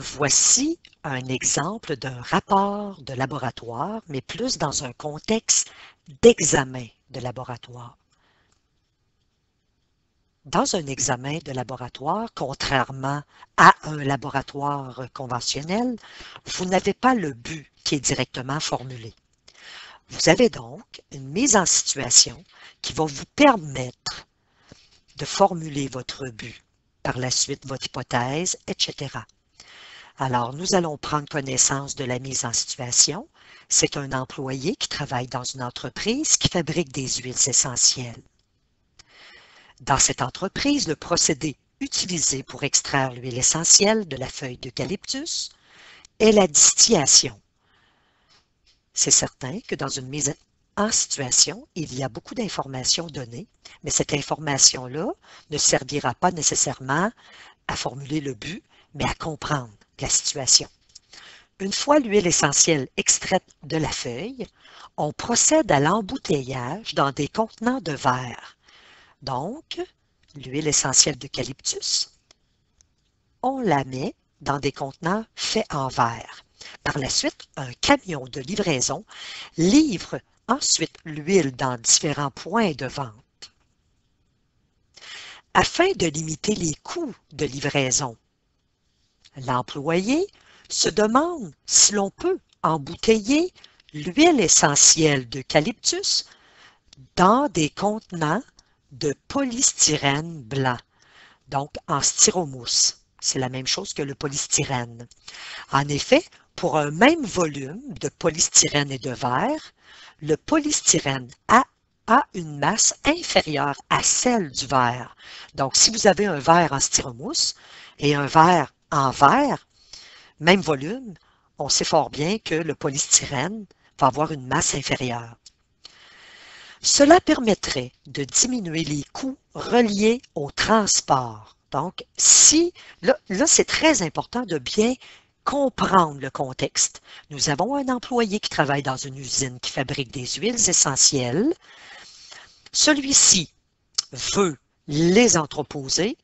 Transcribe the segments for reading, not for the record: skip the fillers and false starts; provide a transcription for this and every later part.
Voici un exemple d'un rapport de laboratoire, mais plus dans un contexte d'examen de laboratoire. Dans un examen de laboratoire, contrairement à un laboratoire conventionnel, vous n'avez pas le but qui est directement formulé. Vous avez donc une mise en situation qui va vous permettre de formuler votre but, par la suite votre hypothèse, etc. Alors, nous allons prendre connaissance de la mise en situation. C'est un employé qui travaille dans une entreprise qui fabrique des huiles essentielles. Dans cette entreprise, le procédé utilisé pour extraire l'huile essentielle de la feuille d'eucalyptus est la distillation. C'est certain que dans une mise en situation, il y a beaucoup d'informations données, mais cette information-là ne servira pas nécessairement à formuler le but, mais à comprendre la situation. Une fois l'huile essentielle extraite de la feuille, on procède à l'embouteillage dans des contenants de verre. Donc, l'huile essentielle d'eucalyptus, on la met dans des contenants faits en verre. Par la suite, un camion de livraison livre ensuite l'huile dans différents points de vente. Afin de limiter les coûts de livraison, l'employé se demande si l'on peut embouteiller l'huile essentielle d'eucalyptus dans des contenants de polystyrène blanc, donc en styromousse. C'est la même chose que le polystyrène. En effet, pour un même volume de polystyrène et de verre, le polystyrène a une masse inférieure à celle du verre. Donc, si vous avez un verre en styromousse et un verre en verre, même volume, on sait fort bien que le polystyrène va avoir une masse inférieure. Cela permettrait de diminuer les coûts reliés au transport. Donc, là c'est très important de bien comprendre le contexte. Nous avons un employé qui travaille dans une usine qui fabrique des huiles essentielles. Celui-ci veut les entreposer,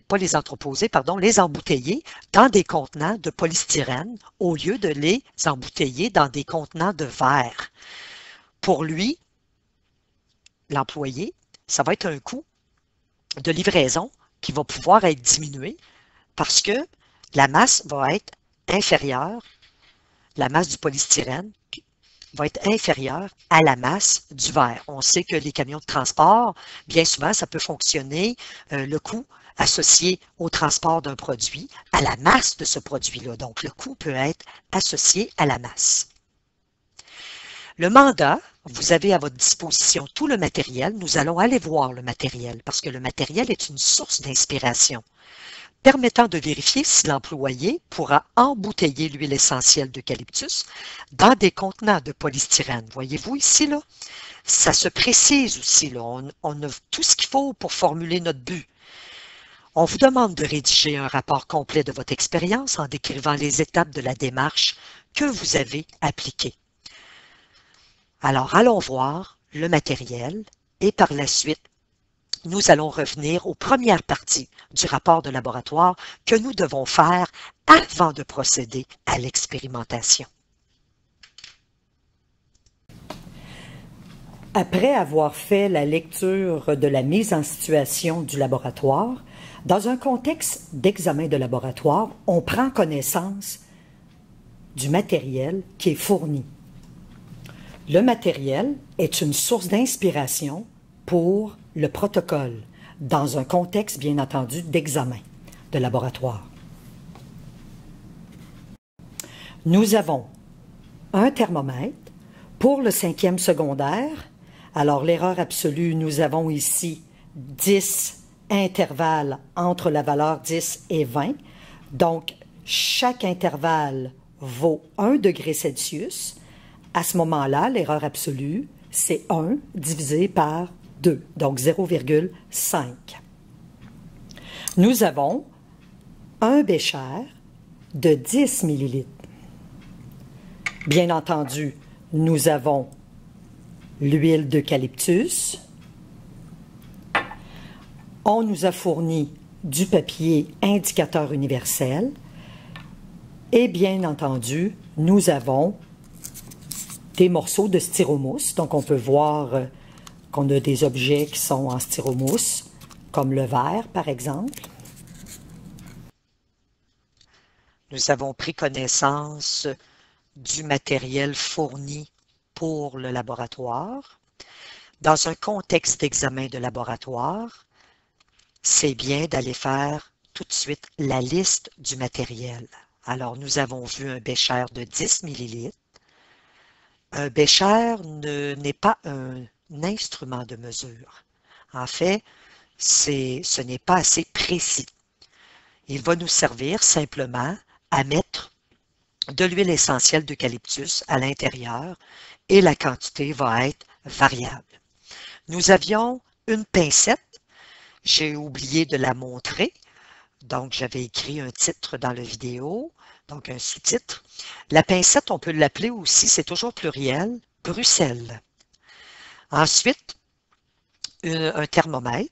pas les entreposer, pardon, les embouteiller dans des contenants de polystyrène au lieu de les embouteiller dans des contenants de verre. Pour lui, l'employé, ça va être un coût de livraison qui va pouvoir être diminué parce que la masse va être inférieure, la masse du polystyrène va être inférieure à la masse du verre. On sait que les camions de transport, bien souvent, ça peut fonctionner, le coût associé au transport d'un produit, à la masse de ce produit-là. Donc, le coût peut être associé à la masse. Le mandat, vous avez à votre disposition tout le matériel. Nous allons aller voir le matériel parce que le matériel est une source d'inspiration permettant de vérifier si l'employé pourra embouteiller l'huile essentielle d'eucalyptus dans des contenants de polystyrène. Voyez-vous ici, là? Ça se précise aussi, là. On a tout ce qu'il faut pour formuler notre but. On vous demande de rédiger un rapport complet de votre expérience en décrivant les étapes de la démarche que vous avez appliquée. Alors, allons voir le matériel et par la suite, nous allons revenir aux premières parties du rapport de laboratoire que nous devons faire avant de procéder à l'expérimentation. Après avoir fait la lecture de la mise en situation du laboratoire, dans un contexte d'examen de laboratoire, on prend connaissance du matériel qui est fourni. Le matériel est une source d'inspiration pour le protocole, dans un contexte, bien entendu, d'examen de laboratoire. Nous avons un thermomètre pour le 5e secondaire. Alors, l'erreur absolue, nous avons ici 10 intervalles entre la valeur 10 et 20. Donc, chaque intervalle vaut 1 degré Celsius. À ce moment-là, l'erreur absolue, c'est 1 divisé par 2, donc 0,5. Nous avons un bécher de 10 millilitres. Bien entendu, nous avons l'huile d'eucalyptus. On nous a fourni du papier indicateur universel et bien entendu, nous avons des morceaux de styromousse. Donc, on peut voir qu'on a des objets qui sont en styromousse, comme le verre, par exemple. Nous avons pris connaissance du matériel fourni pour le laboratoire. Dans un contexte d'examen de laboratoire, c'est bien d'aller faire tout de suite la liste du matériel. Alors, nous avons vu un bécher de 10 ml. Un bécher n'est pas un instrument de mesure. En fait, ce n'est pas assez précis. Il va nous servir simplement à mettre de l'huile essentielle d'eucalyptus à l'intérieur et la quantité va être variable. Nous avions une pincette. J'ai oublié de la montrer. Donc, j'avais écrit un titre dans la vidéo, donc un sous-titre. La pincette, on peut l'appeler aussi, c'est toujours pluriel, Bruxelles. Ensuite, un thermomètre.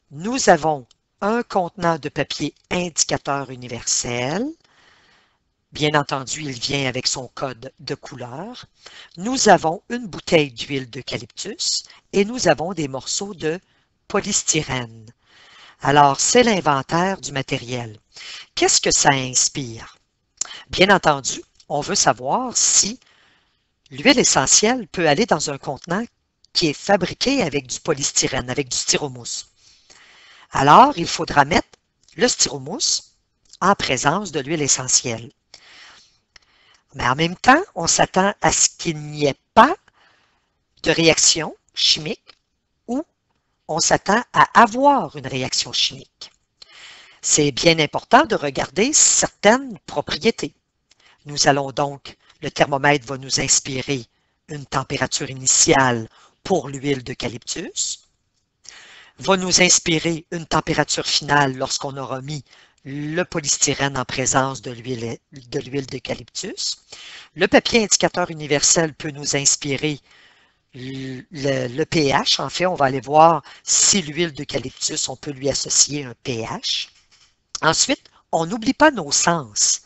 Nous avons un contenant de papier indicateur universel. Bien entendu, il vient avec son code de couleur. Nous avons une bouteille d'huile d'eucalyptus et nous avons des morceaux de polystyrène. Alors, c'est l'inventaire du matériel. Qu'est-ce que ça inspire? Bien entendu, on veut savoir si l'huile essentielle peut aller dans un contenant qui est fabriqué avec du polystyrène, avec du styromousse. Alors, il faudra mettre le styromousse en présence de l'huile essentielle. Mais en même temps, on s'attend à ce qu'il n'y ait pas de réaction chimique ou on s'attend à avoir une réaction chimique. C'est bien important de regarder certaines propriétés. Nous allons donc, le thermomètre va nous inspirer une température initiale pour l'huile d'eucalyptus, va nous inspirer une température finale lorsqu'on aura mis le polystyrène en présence de l'huile d'eucalyptus. Le papier indicateur universel peut nous inspirer le pH. En fait, on va aller voir si l'huile d'eucalyptus, on peut lui associer un pH. Ensuite, on n'oublie pas nos sens.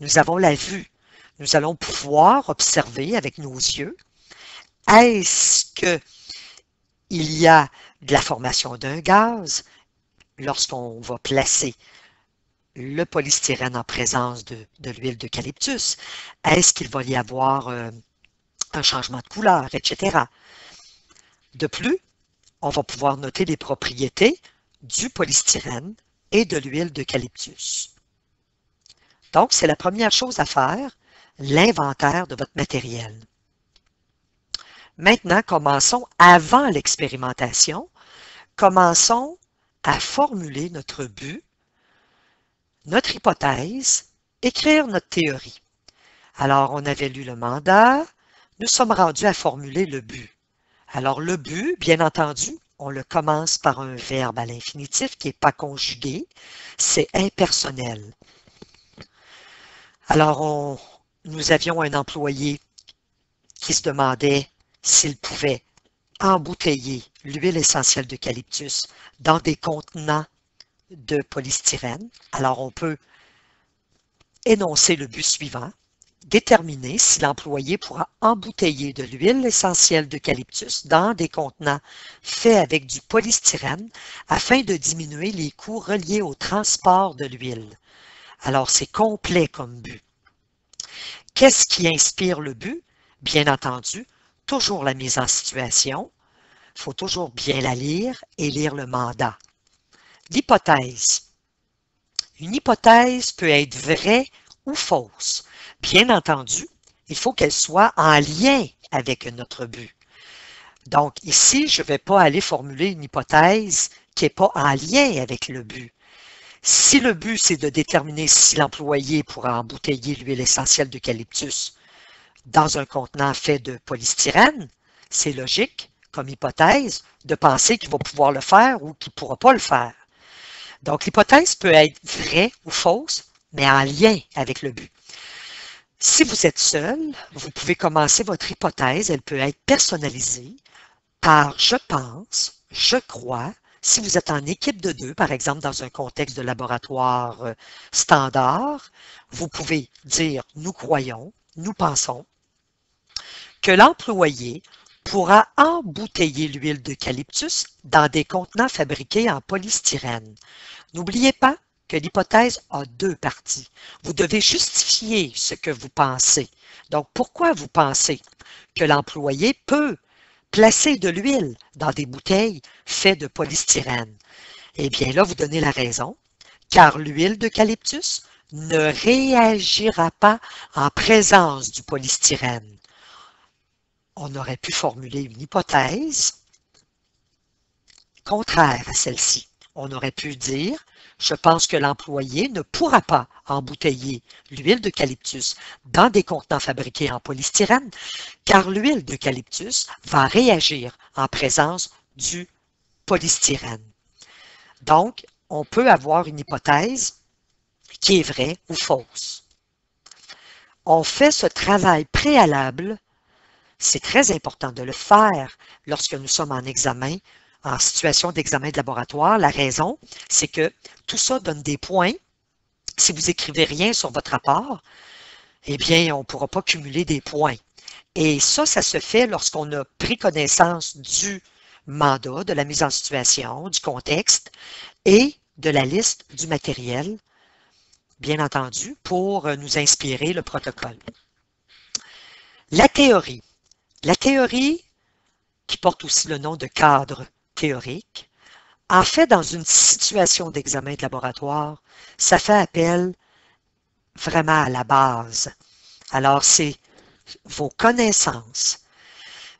Nous avons la vue. Nous allons pouvoir observer avec nos yeux. Est-ce qu'il y a de la formation d'un gaz lorsqu'on va placer le polystyrène en présence de l'huile d'eucalyptus? Est-ce qu'il va y avoir un changement de couleur, etc. De plus, on va pouvoir noter les propriétés du polystyrène et de l'huile d'eucalyptus. Donc, c'est la première chose à faire, l'inventaire de votre matériel. Maintenant, commençons avant l'expérimentation. Commençons à formuler notre but, notre hypothèse, écrire notre théorie. Alors, on avait lu le mandat, nous sommes rendus à formuler le but. Alors, le but, bien entendu, on le commence par un verbe à l'infinitif qui n'est pas conjugué, c'est impersonnel. Alors, nous avions un employé qui se demandait s'il pouvait embouteiller l'huile essentielle d'eucalyptus dans des contenants de polystyrène. Alors, on peut énoncer le but suivant. Déterminer si l'employé pourra embouteiller de l'huile essentielle d'eucalyptus dans des contenants faits avec du polystyrène afin de diminuer les coûts reliés au transport de l'huile. Alors, c'est complet comme but. Qu'est-ce qui inspire le but? Bien entendu, toujours la mise en situation. Il faut toujours bien la lire et lire le mandat. L'hypothèse. Une hypothèse peut être vraie ou fausse. Bien entendu, il faut qu'elle soit en lien avec notre but. Donc ici, je ne vais pas aller formuler une hypothèse qui n'est pas en lien avec le but. Si le but, c'est de déterminer si l'employé pourra embouteiller l'huile essentielle d'eucalyptus dans un contenant fait de polystyrène, c'est logique, comme hypothèse, de penser qu'il va pouvoir le faire ou qu'il ne pourra pas le faire. Donc l'hypothèse peut être vraie ou fausse, mais en lien avec le but. Si vous êtes seul, vous pouvez commencer votre hypothèse. Elle peut être personnalisée par « je pense »,« je crois », Si vous êtes en équipe de 2, par exemple, dans un contexte de laboratoire standard, vous pouvez dire « Nous croyons, nous pensons que l'employé pourra embouteiller l'huile d'eucalyptus dans des contenants fabriqués en polystyrène. N'oubliez pas que l'hypothèse a 2 parties. Vous devez justifier ce que vous pensez. Donc, pourquoi vous pensez que l'employé peut placer de l'huile dans des bouteilles faites de polystyrène? Eh bien, là, vous donnez la raison, car l'huile d'eucalyptus ne réagira pas en présence du polystyrène. On aurait pu formuler une hypothèse contraire à celle-ci. On aurait pu dire, je pense que l'employé ne pourra pas embouteiller l'huile d'eucalyptus dans des contenants fabriqués en polystyrène, car l'huile d'eucalyptus va réagir en présence du polystyrène. Donc, on peut avoir une hypothèse qui est vraie ou fausse. On fait ce travail préalable. C'est très important de le faire lorsque nous sommes en examen, en situation d'examen de laboratoire. La raison, c'est que tout ça donne des points. Si vous écrivez rien sur votre rapport, eh bien, on ne pourra pas cumuler des points. Et ça se fait lorsqu'on a pris connaissance du mandat, de la mise en situation, du contexte et de la liste du matériel, bien entendu, pour nous inspirer le protocole. La théorie. La théorie, qui porte aussi le nom de cadre théorique, en fait, dans une situation d'examen de laboratoire, ça fait appel vraiment à la base. Alors, c'est vos connaissances,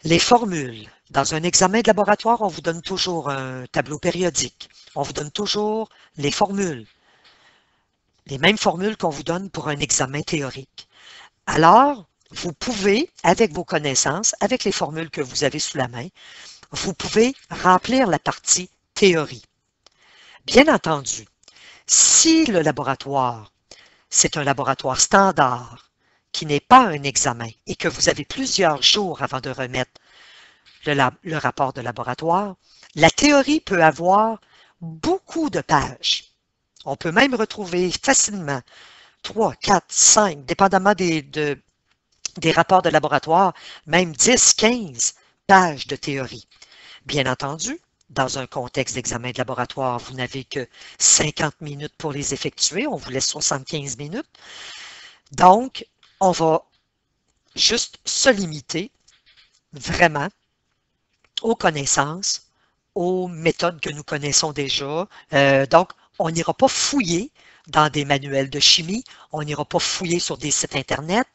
les formules. Dans un examen de laboratoire, on vous donne toujours un tableau périodique. On vous donne toujours les formules, les mêmes formules qu'on vous donne pour un examen théorique. Alors, vous pouvez, avec vos connaissances, avec les formules que vous avez sous la main, vous pouvez remplir la partie théorie. Bien entendu, si le laboratoire, c'est un laboratoire standard, qui n'est pas un examen, et que vous avez plusieurs jours avant de remettre le rapport de laboratoire, la théorie peut avoir beaucoup de pages. On peut même retrouver facilement 3, 4, 5, dépendamment des rapports de laboratoire, même 10, 15 pages de théorie. Bien entendu, dans un contexte d'examen de laboratoire, vous n'avez que 50 minutes pour les effectuer, on vous laisse 75 minutes. Donc, on va juste se limiter vraiment aux connaissances, aux méthodes que nous connaissons déjà. Donc, on n'ira pas fouiller dans des manuels de chimie, on n'ira pas fouiller sur des sites Internet,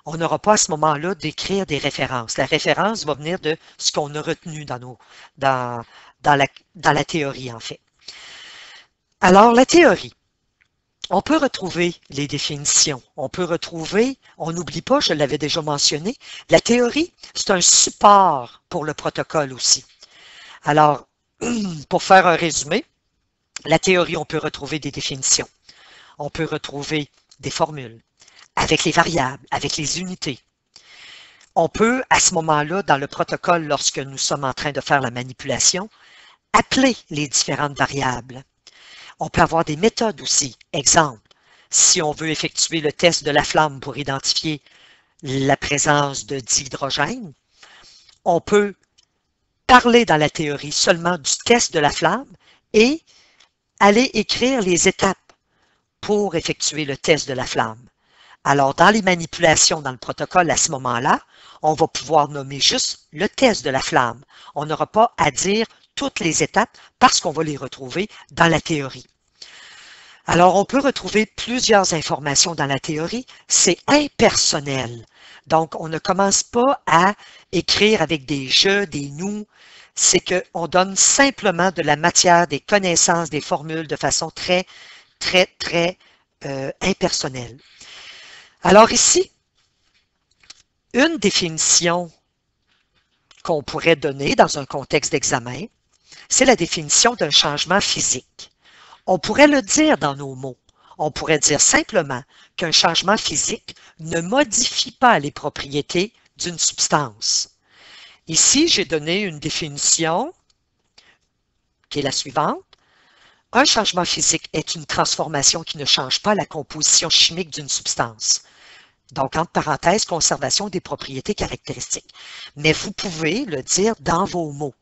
on n'aura pas à ce moment-là d'écrire des références. La référence va venir de ce qu'on a retenu dans la théorie, en fait. Alors, la théorie, on peut retrouver les définitions. On peut retrouver, on n'oublie pas, je l'avais déjà mentionné, la théorie, c'est un support pour le protocole aussi. Alors, pour faire un résumé, la théorie, on peut retrouver des définitions. On peut retrouver des formules avec les variables, avec les unités. On peut, à ce moment-là, dans le protocole, lorsque nous sommes en train de faire la manipulation, appeler les différentes variables. On peut avoir des méthodes aussi. Exemple, si on veut effectuer le test de la flamme pour identifier la présence de dihydrogène, on peut parler dans la théorie seulement du test de la flamme et aller écrire les étapes pour effectuer le test de la flamme. Alors, dans les manipulations dans le protocole, à ce moment-là, on va pouvoir nommer juste le test de la flamme. On n'aura pas à dire toutes les étapes parce qu'on va les retrouver dans la théorie. Alors, on peut retrouver plusieurs informations dans la théorie. C'est impersonnel. Donc, on ne commence pas à écrire avec des je, des nous. C'est qu'on donne simplement de la matière, des connaissances, des formules de façon très impersonnelle. Alors ici, une définition qu'on pourrait donner dans un contexte d'examen, c'est la définition d'un changement physique. On pourrait le dire dans nos mots. On pourrait dire simplement qu'un changement physique ne modifie pas les propriétés d'une substance. Ici, j'ai donné une définition qui est la suivante. Un changement physique est une transformation qui ne change pas la composition chimique d'une substance. Donc, entre parenthèses, conservation des propriétés caractéristiques. Mais vous pouvez le dire dans vos mots.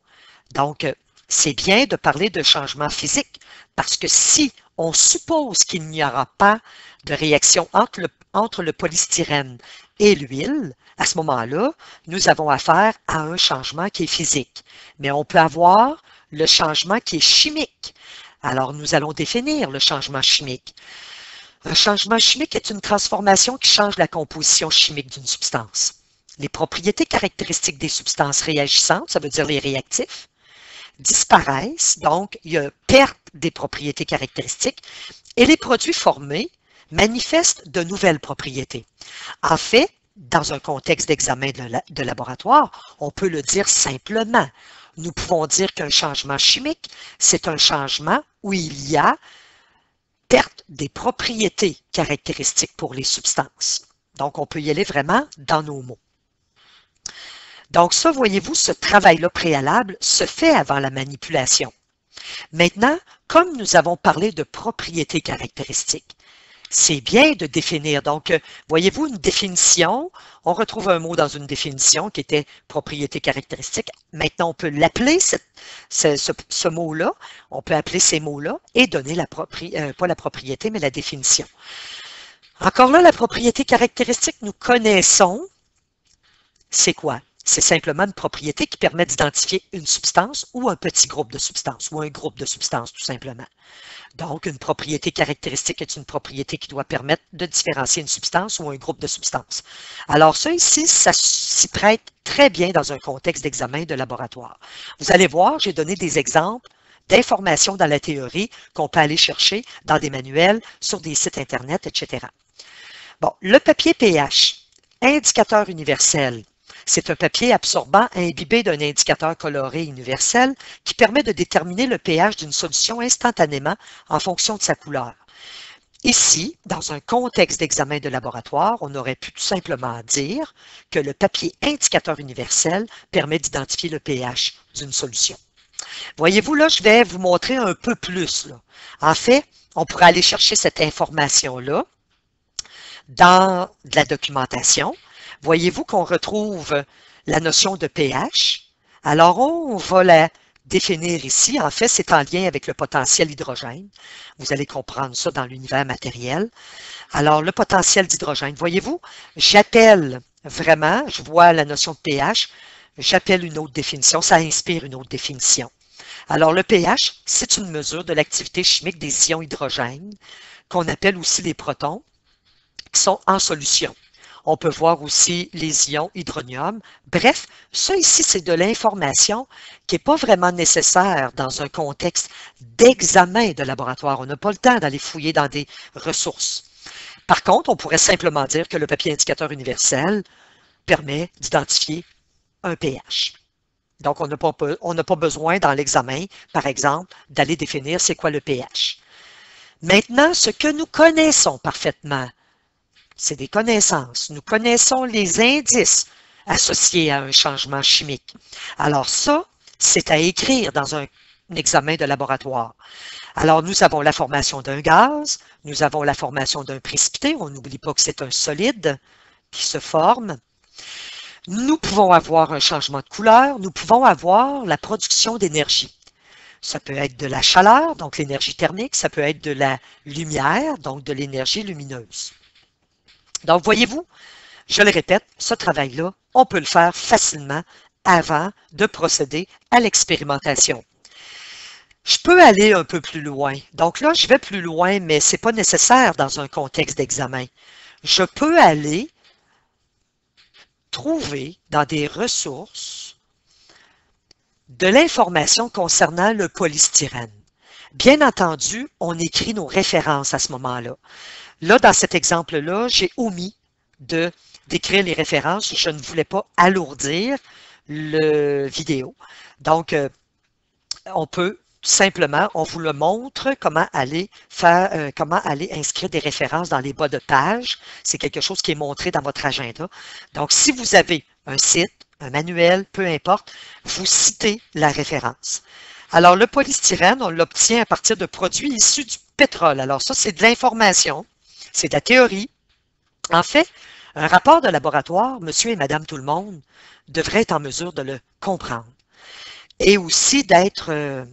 Donc, c'est bien de parler de changement physique parce que si on suppose qu'il n'y aura pas de réaction entre le polystyrène et l'huile, à ce moment-là, nous avons affaire à un changement qui est physique. Mais on peut avoir le changement qui est chimique. Alors, nous allons définir le changement chimique. Un changement chimique est une transformation qui change la composition chimique d'une substance. Les propriétés caractéristiques des substances réagissantes, ça veut dire les réactifs, disparaissent, donc il y a perte des propriétés caractéristiques et les produits formés manifestent de nouvelles propriétés. En fait, dans un contexte d'examen de laboratoire, on peut le dire simplement. Nous pouvons dire qu'un changement chimique, c'est un changement où il y a perte des propriétés caractéristiques pour les substances. Donc, on peut y aller vraiment dans nos mots. Donc ça, voyez-vous, ce travail-là préalable se fait avant la manipulation. Maintenant, comme nous avons parlé de propriétés caractéristiques, c'est bien de définir. Donc, voyez-vous, une définition, on retrouve un mot dans une définition qui était propriété caractéristique. Maintenant, on peut l'appeler, ce mot-là, on peut appeler ces mots-là et donner pas la propriété, mais la définition. Encore là, la propriété caractéristique, nous connaissons, c'est quoi? C'est simplement une propriété qui permet d'identifier une substance ou un petit groupe de substances, ou un groupe de substances, tout simplement. Donc, une propriété caractéristique est une propriété qui doit permettre de différencier une substance ou un groupe de substances. Alors, ça ici, ça s'y prête très bien dans un contexte d'examen de laboratoire. Vous allez voir, j'ai donné des exemples d'informations dans la théorie qu'on peut aller chercher dans des manuels, sur des sites Internet, etc. Bon, le papier pH, indicateur universel. C'est un papier absorbant imbibé d'un indicateur coloré universel qui permet de déterminer le pH d'une solution instantanément en fonction de sa couleur. Ici, dans un contexte d'examen de laboratoire, on aurait pu tout simplement dire que le papier indicateur universel permet d'identifier le pH d'une solution. Voyez-vous, là, je vais vous montrer un peu plus. Là. En fait, on pourrait aller chercher cette information-là dans de la documentation. Voyez-vous qu'on retrouve la notion de pH. Alors, on va la définir ici. En fait, c'est en lien avec le potentiel hydrogène. Vous allez comprendre ça dans l'univers matériel. Alors, le potentiel d'hydrogène. Voyez-vous, j'appelle vraiment, je vois la notion de pH, j'appelle une autre définition, ça inspire une autre définition. Alors, le pH, c'est une mesure de l'activité chimique des ions hydrogène, qu'on appelle aussi les protons, qui sont en solution. On peut voir aussi les ions hydronium. Bref, ça ici, c'est de l'information qui n'est pas vraiment nécessaire dans un contexte d'examen de laboratoire. On n'a pas le temps d'aller fouiller dans des ressources. Par contre, on pourrait simplement dire que le papier indicateur universel permet d'identifier un pH. Donc, on n'a pas besoin dans l'examen, par exemple, d'aller définir c'est quoi le pH. Maintenant, ce que nous connaissons parfaitement, c'est des connaissances. Nous connaissons les indices associés à un changement chimique. Alors ça, c'est à écrire dans un examen de laboratoire. Alors, nous avons la formation d'un gaz, nous avons la formation d'un précipité, on n'oublie pas que c'est un solide qui se forme. Nous pouvons avoir un changement de couleur, nous pouvons avoir la production d'énergie. Ça peut être de la chaleur, donc l'énergie thermique, ça peut être de la lumière, donc de l'énergie lumineuse. Donc, voyez-vous, je le répète, ce travail-là, on peut le faire facilement avant de procéder à l'expérimentation. Je peux aller un peu plus loin. Donc là, je vais plus loin, mais ce n'est pas nécessaire dans un contexte d'examen. Je peux aller trouver dans des ressources de l'information concernant le polystyrène. Bien entendu, on écrit nos références à ce moment-là. Là, dans cet exemple-là, j'ai omis d'écrire les références. Je ne voulais pas alourdir le vidéo. Donc, on peut simplement, on vous le montre comment aller inscrire des références dans les bas de page. C'est quelque chose qui est montré dans votre agenda. Donc, si vous avez un site un manuel, peu importe, vous citez la référence. Alors, le polystyrène, on l'obtient à partir de produits issus du pétrole. Alors, ça, c'est de l'information, c'est de la théorie. En fait, un rapport de laboratoire, monsieur et madame tout le monde, devrait être en mesure de le comprendre et aussi d'apprendre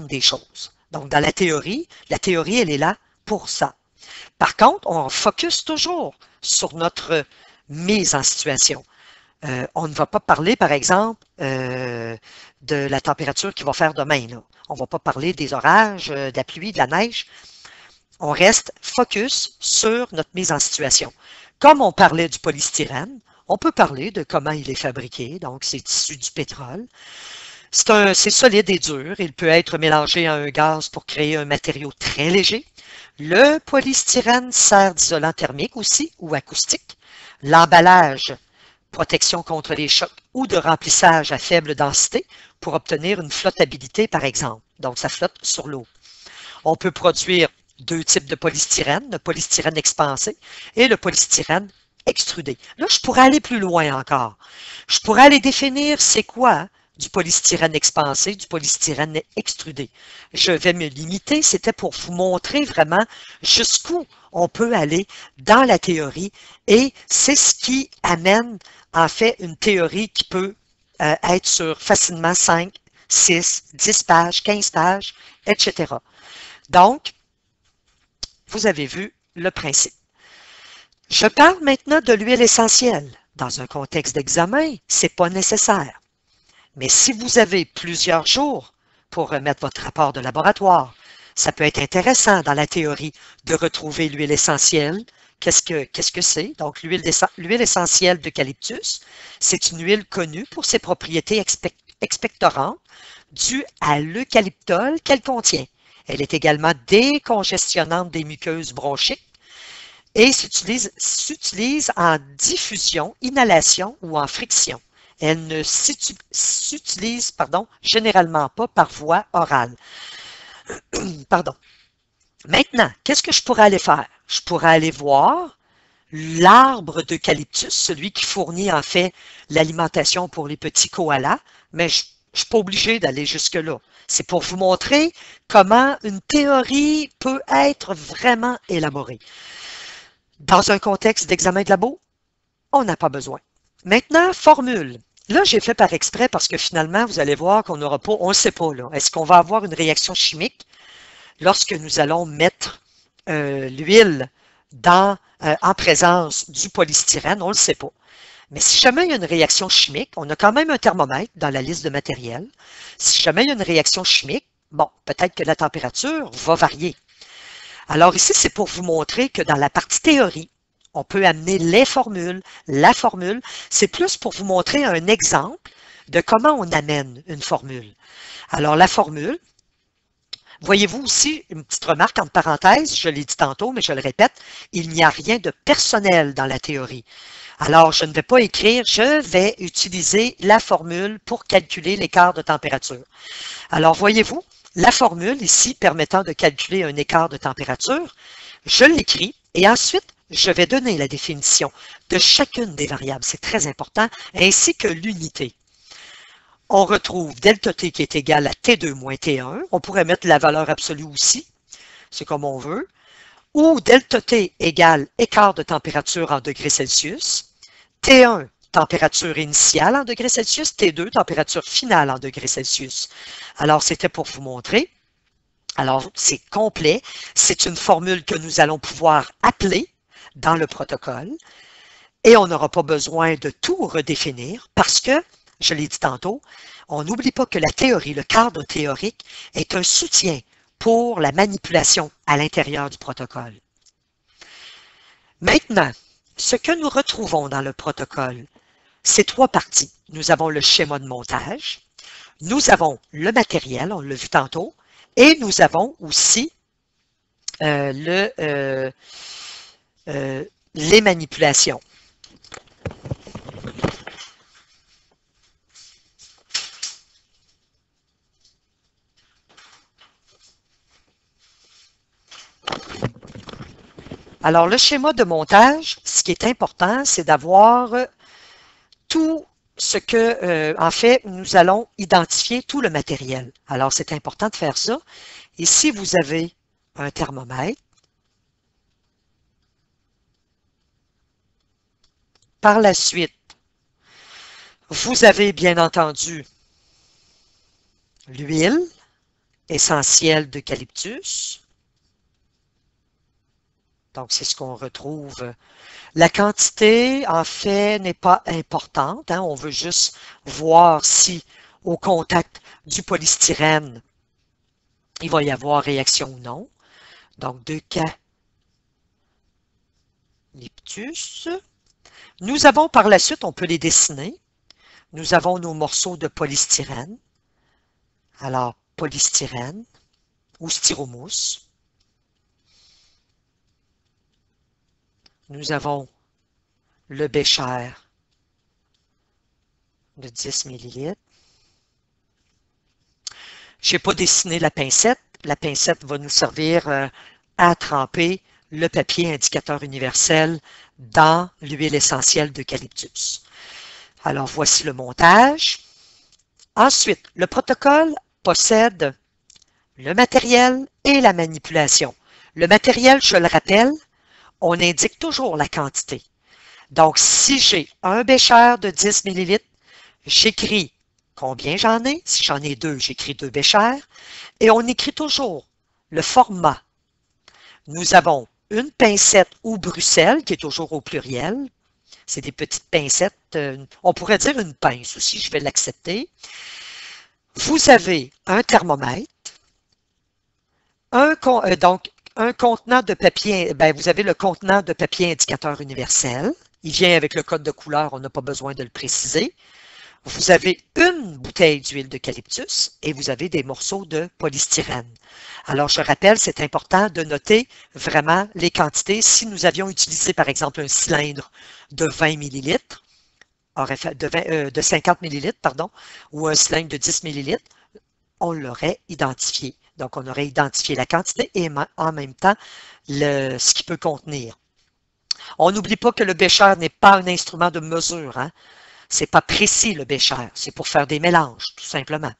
des choses. Donc, dans la théorie, elle est là pour ça. Par contre, on focus toujours sur notre mise en situation. On ne va pas parler, par exemple, de la température qu'il va faire demain. Là. On ne va pas parler des orages, de la pluie, de la neige. On reste focus sur notre mise en situation. Comme on parlait du polystyrène, on peut parler de comment il est fabriqué. Donc, c'est issu du pétrole. C'est solide et dur. Il peut être mélangé à un gaz pour créer un matériau très léger. Le polystyrène sert d'isolant thermique aussi ou acoustique. L'emballage, protection contre les chocs ou de remplissage à faible densité pour obtenir une flottabilité, par exemple. Donc, ça flotte sur l'eau. On peut produire deux types de polystyrène, le polystyrène expansé et le polystyrène extrudé. Là, je pourrais aller plus loin encore. Je pourrais aller définir c'est quoi du polystyrène expansé, du polystyrène extrudé. Je vais me limiter, c'était pour vous montrer vraiment jusqu'où on peut aller dans la théorie et c'est ce qui amène en fait une théorie qui peut être sur facilement 5, 6, 10 pages, 15 pages, etc. Donc, vous avez vu le principe. Je parle maintenant de l'huile essentielle. Dans un contexte d'examen, ce n'est pas nécessaire. Mais si vous avez plusieurs jours pour remettre votre rapport de laboratoire, ça peut être intéressant dans la théorie de retrouver l'huile essentielle. Qu'est-ce que c'est? Donc, l'huile essentielle d'eucalyptus, c'est une huile connue pour ses propriétés expectorantes dues à l'eucalyptol qu'elle contient. Elle est également décongestionnante des muqueuses bronchiques et s'utilise en diffusion, inhalation ou en friction. Elle ne s'utilise généralement pas par voie orale. Pardon. Maintenant, qu'est-ce que je pourrais aller faire? Je pourrais aller voir l'arbre d'eucalyptus, celui qui fournit en fait l'alimentation pour les petits koalas, mais je ne suis pas obligé d'aller jusque-là. C'est pour vous montrer comment une théorie peut être vraiment élaborée. Dans un contexte d'examen de labo, on n'a pas besoin. Maintenant, formule. Là, j'ai fait par exprès parce que finalement, vous allez voir qu'on n'aura pas, on ne sait pas, là. Est-ce qu'on va avoir une réaction chimique lorsque nous allons mettre l'huile en présence du polystyrène? On ne le sait pas. Mais si jamais il y a une réaction chimique, on a quand même un thermomètre dans la liste de matériel. Si jamais il y a une réaction chimique, bon, peut-être que la température va varier. Alors ici, c'est pour vous montrer que dans la partie théorie, on peut amener les formules, la formule. C'est plus pour vous montrer un exemple de comment on amène une formule. Alors la formule, voyez-vous aussi, une petite remarque entre parenthèses, je l'ai dit tantôt, mais je le répète, il n'y a rien de personnel dans la théorie. Alors, je ne vais pas écrire, je vais utiliser la formule pour calculer l'écart de température. Alors, voyez-vous, la formule ici permettant de calculer un écart de température, je l'écris et ensuite, je vais donner la définition de chacune des variables, c'est très important, ainsi que l'unité. On retrouve delta T qui est égal à T2 moins T1. On pourrait mettre la valeur absolue aussi, c'est comme on veut. Ou delta T égale écart de température en degrés Celsius. T1, température initiale en degrés Celsius. T2, température finale en degrés Celsius. Alors, c'était pour vous montrer. Alors, c'est complet. C'est une formule que nous allons pouvoir appeler dans le protocole. Et on n'aura pas besoin de tout redéfinir parce que, je l'ai dit tantôt, on n'oublie pas que la théorie, le cadre théorique, est un soutien pour la manipulation à l'intérieur du protocole. Maintenant, ce que nous retrouvons dans le protocole, c'est trois parties. Nous avons le schéma de montage, nous avons le matériel, on l'a vu tantôt, et nous avons aussi les manipulations. Alors, le schéma de montage, ce qui est important, c'est d'avoir tout ce que, en fait, nous allons identifier tout le matériel. Alors, c'est important de faire ça. Ici, vous avez un thermomètre. Par la suite, vous avez bien entendu l'huile essentielle d'eucalyptus. Donc, c'est ce qu'on retrouve. La quantité, en fait, n'est pas importante. Hein. On veut juste voir si, au contact du polystyrène, il va y avoir réaction ou non. Donc, d'eucalyptus. Nous avons par la suite, on peut les dessiner. Nous avons nos morceaux de polystyrène. Alors, polystyrène ou styromousse. Nous avons le bécher de 10 ml. Je n'ai pas dessiné la pincette. La pincette va nous servir à tremper le papier indicateur universel dans l'huile essentielle d'eucalyptus. Alors, voici le montage. Ensuite, le protocole possède le matériel et la manipulation. Le matériel, je le rappelle, on indique toujours la quantité. Donc, si j'ai un bécher de 10 ml, j'écris combien j'en ai. Si j'en ai 2, j'écris 2 béchers. Et on écrit toujours le format. Nous avons une pincette ou Bruxelles, qui est toujours au pluriel. C'est des petites pincettes. On pourrait dire une pince aussi, je vais l'accepter. Vous avez un thermomètre. Donc, un contenant de papier, vous avez le contenant de papier indicateur universel. Il vient avec le code de couleur, on n'a pas besoin de le préciser. Vous avez une bouteille d'huile d'eucalyptus et vous avez des morceaux de polystyrène. Alors, je rappelle, c'est important de noter vraiment les quantités. Si nous avions utilisé, par exemple, un cylindre de 20 ml, de 50 ml, pardon, ou un cylindre de 10 ml, on l'aurait identifié. Donc, on aurait identifié la quantité et en même temps ce qu'il peut contenir. On n'oublie pas que le bécher n'est pas un instrument de mesure. Hein? Ce n'est pas précis, le bécher. C'est pour faire des mélanges, tout simplement.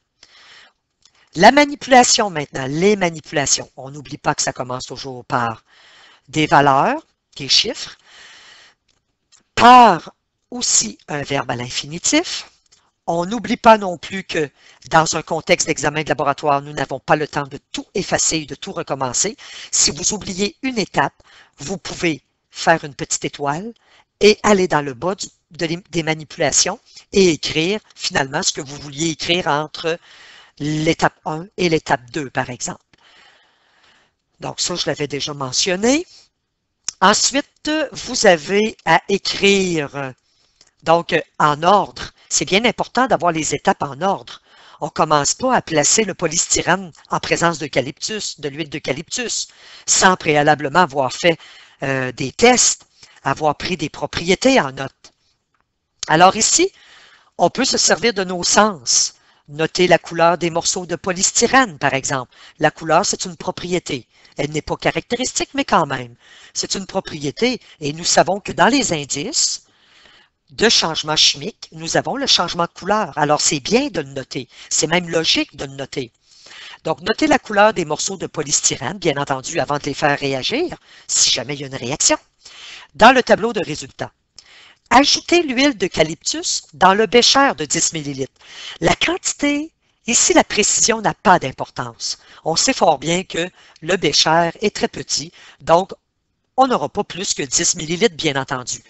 La manipulation maintenant, les manipulations. On n'oublie pas que ça commence toujours par des valeurs, des chiffres, par aussi un verbe à l'infinitif. On n'oublie pas non plus que dans un contexte d'examen de laboratoire, nous n'avons pas le temps de tout effacer et de tout recommencer. Si vous oubliez une étape, vous pouvez faire une petite étoile et aller dans le bas des manipulations et écrire finalement ce que vous vouliez écrire entre l'étape 1 et l'étape 2, par exemple. Donc ça, je l'avais déjà mentionné. Ensuite, vous avez à écrire donc en ordre. C'est bien important d'avoir les étapes en ordre. On ne commence pas à placer le polystyrène en présence d'eucalyptus, de l'huile d'eucalyptus, sans préalablement avoir fait des tests, avoir pris des propriétés en note. Alors ici, on peut se servir de nos sens. Noter la couleur des morceaux de polystyrène, par exemple. La couleur, c'est une propriété. Elle n'est pas caractéristique, mais quand même. C'est une propriété et nous savons que dans les indices de changement chimique, nous avons le changement de couleur. Alors, c'est bien de le noter. C'est même logique de le noter. Donc, notez la couleur des morceaux de polystyrène, bien entendu, avant de les faire réagir, si jamais il y a une réaction. Dans le tableau de résultats, ajoutez l'huile d'eucalyptus dans le bécher de 10 ml. La quantité, ici, la précision n'a pas d'importance. On sait fort bien que le bécher est très petit, donc on n'aura pas plus que 10 ml, bien entendu.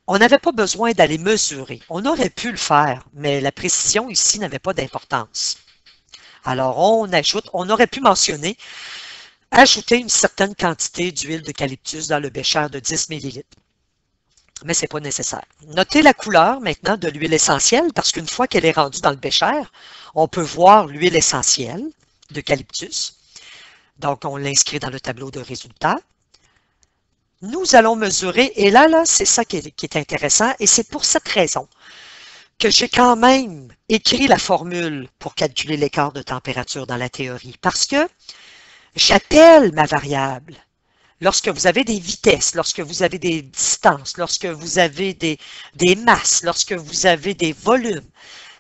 On n'avait pas besoin d'aller mesurer. On aurait pu le faire, mais la précision ici n'avait pas d'importance. Alors, on aurait pu mentionner, ajouter une certaine quantité d'huile d'eucalyptus dans le bécher de 10 ml. Mais ce n'est pas nécessaire. Notez la couleur maintenant de l'huile essentielle, parce qu'une fois qu'elle est rendue dans le bécher, on peut voir l'huile essentielle d'eucalyptus. Donc, on l'inscrit dans le tableau de résultats. Nous allons mesurer, et là c'est ça qui est intéressant, et c'est pour cette raison que j'ai quand même écrit la formule pour calculer l'écart de température dans la théorie, parce que j'appelle ma variable lorsque vous avez des vitesses, lorsque vous avez des distances, lorsque vous avez des masses, lorsque vous avez des volumes,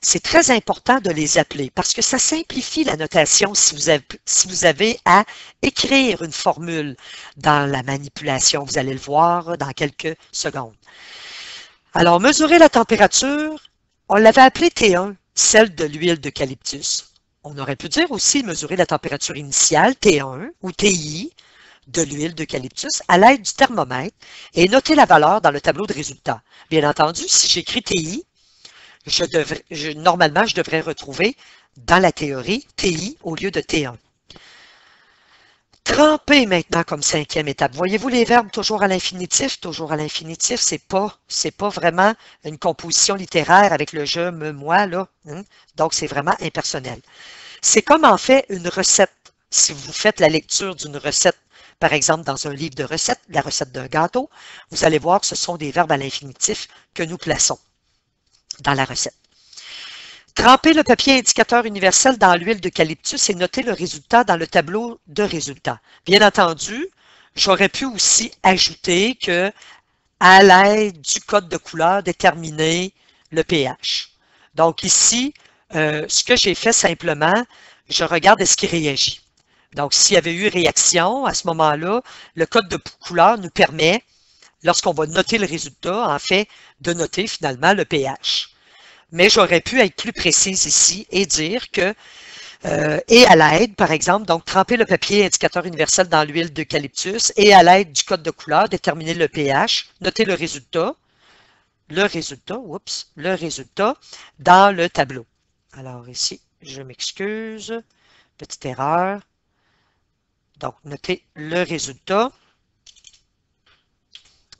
c'est très important de les appeler parce que ça simplifie la notation si vous avez à écrire une formule dans la manipulation. Vous allez le voir dans quelques secondes. Alors, mesurer la température, on l'avait appelé T1, celle de l'huile d'eucalyptus. On aurait pu dire aussi mesurer la température initiale, T1 ou TI, de l'huile d'eucalyptus à l'aide du thermomètre et noter la valeur dans le tableau de résultats. Bien entendu, si j'écris TI, normalement, je devrais retrouver dans la théorie TI au lieu de T1. Tremper maintenant comme 5e étape. Voyez-vous les verbes toujours à l'infinitif? Toujours à l'infinitif, c'est pas vraiment une composition littéraire avec le je, me, moi, là. Hein? Donc, c'est vraiment impersonnel. C'est comme en fait une recette. Si vous faites la lecture d'une recette, par exemple dans un livre de recettes, la recette d'un gâteau, vous allez voir que ce sont des verbes à l'infinitif que nous plaçons dans la recette. Tremper le papier indicateur universel dans l'huile d'eucalyptus et noter le résultat dans le tableau de résultats. Bien entendu, j'aurais pu aussi ajouter que, à l'aide du code de couleur, déterminer le pH. Donc ici, ce que j'ai fait simplement, je regarde est-ce qu'il réagit. Donc, s'il y avait eu réaction, à ce moment-là, le code de couleur nous permet, lorsqu'on va noter le résultat, en fait, de noter finalement le pH. Mais j'aurais pu être plus précise ici et dire que, et à l'aide, par exemple, donc tremper le papier indicateur universel dans l'huile d'eucalyptus et à l'aide du code de couleur, déterminer le pH, noter le résultat dans le tableau. Alors ici, je m'excuse, petite erreur. Donc, notez le résultat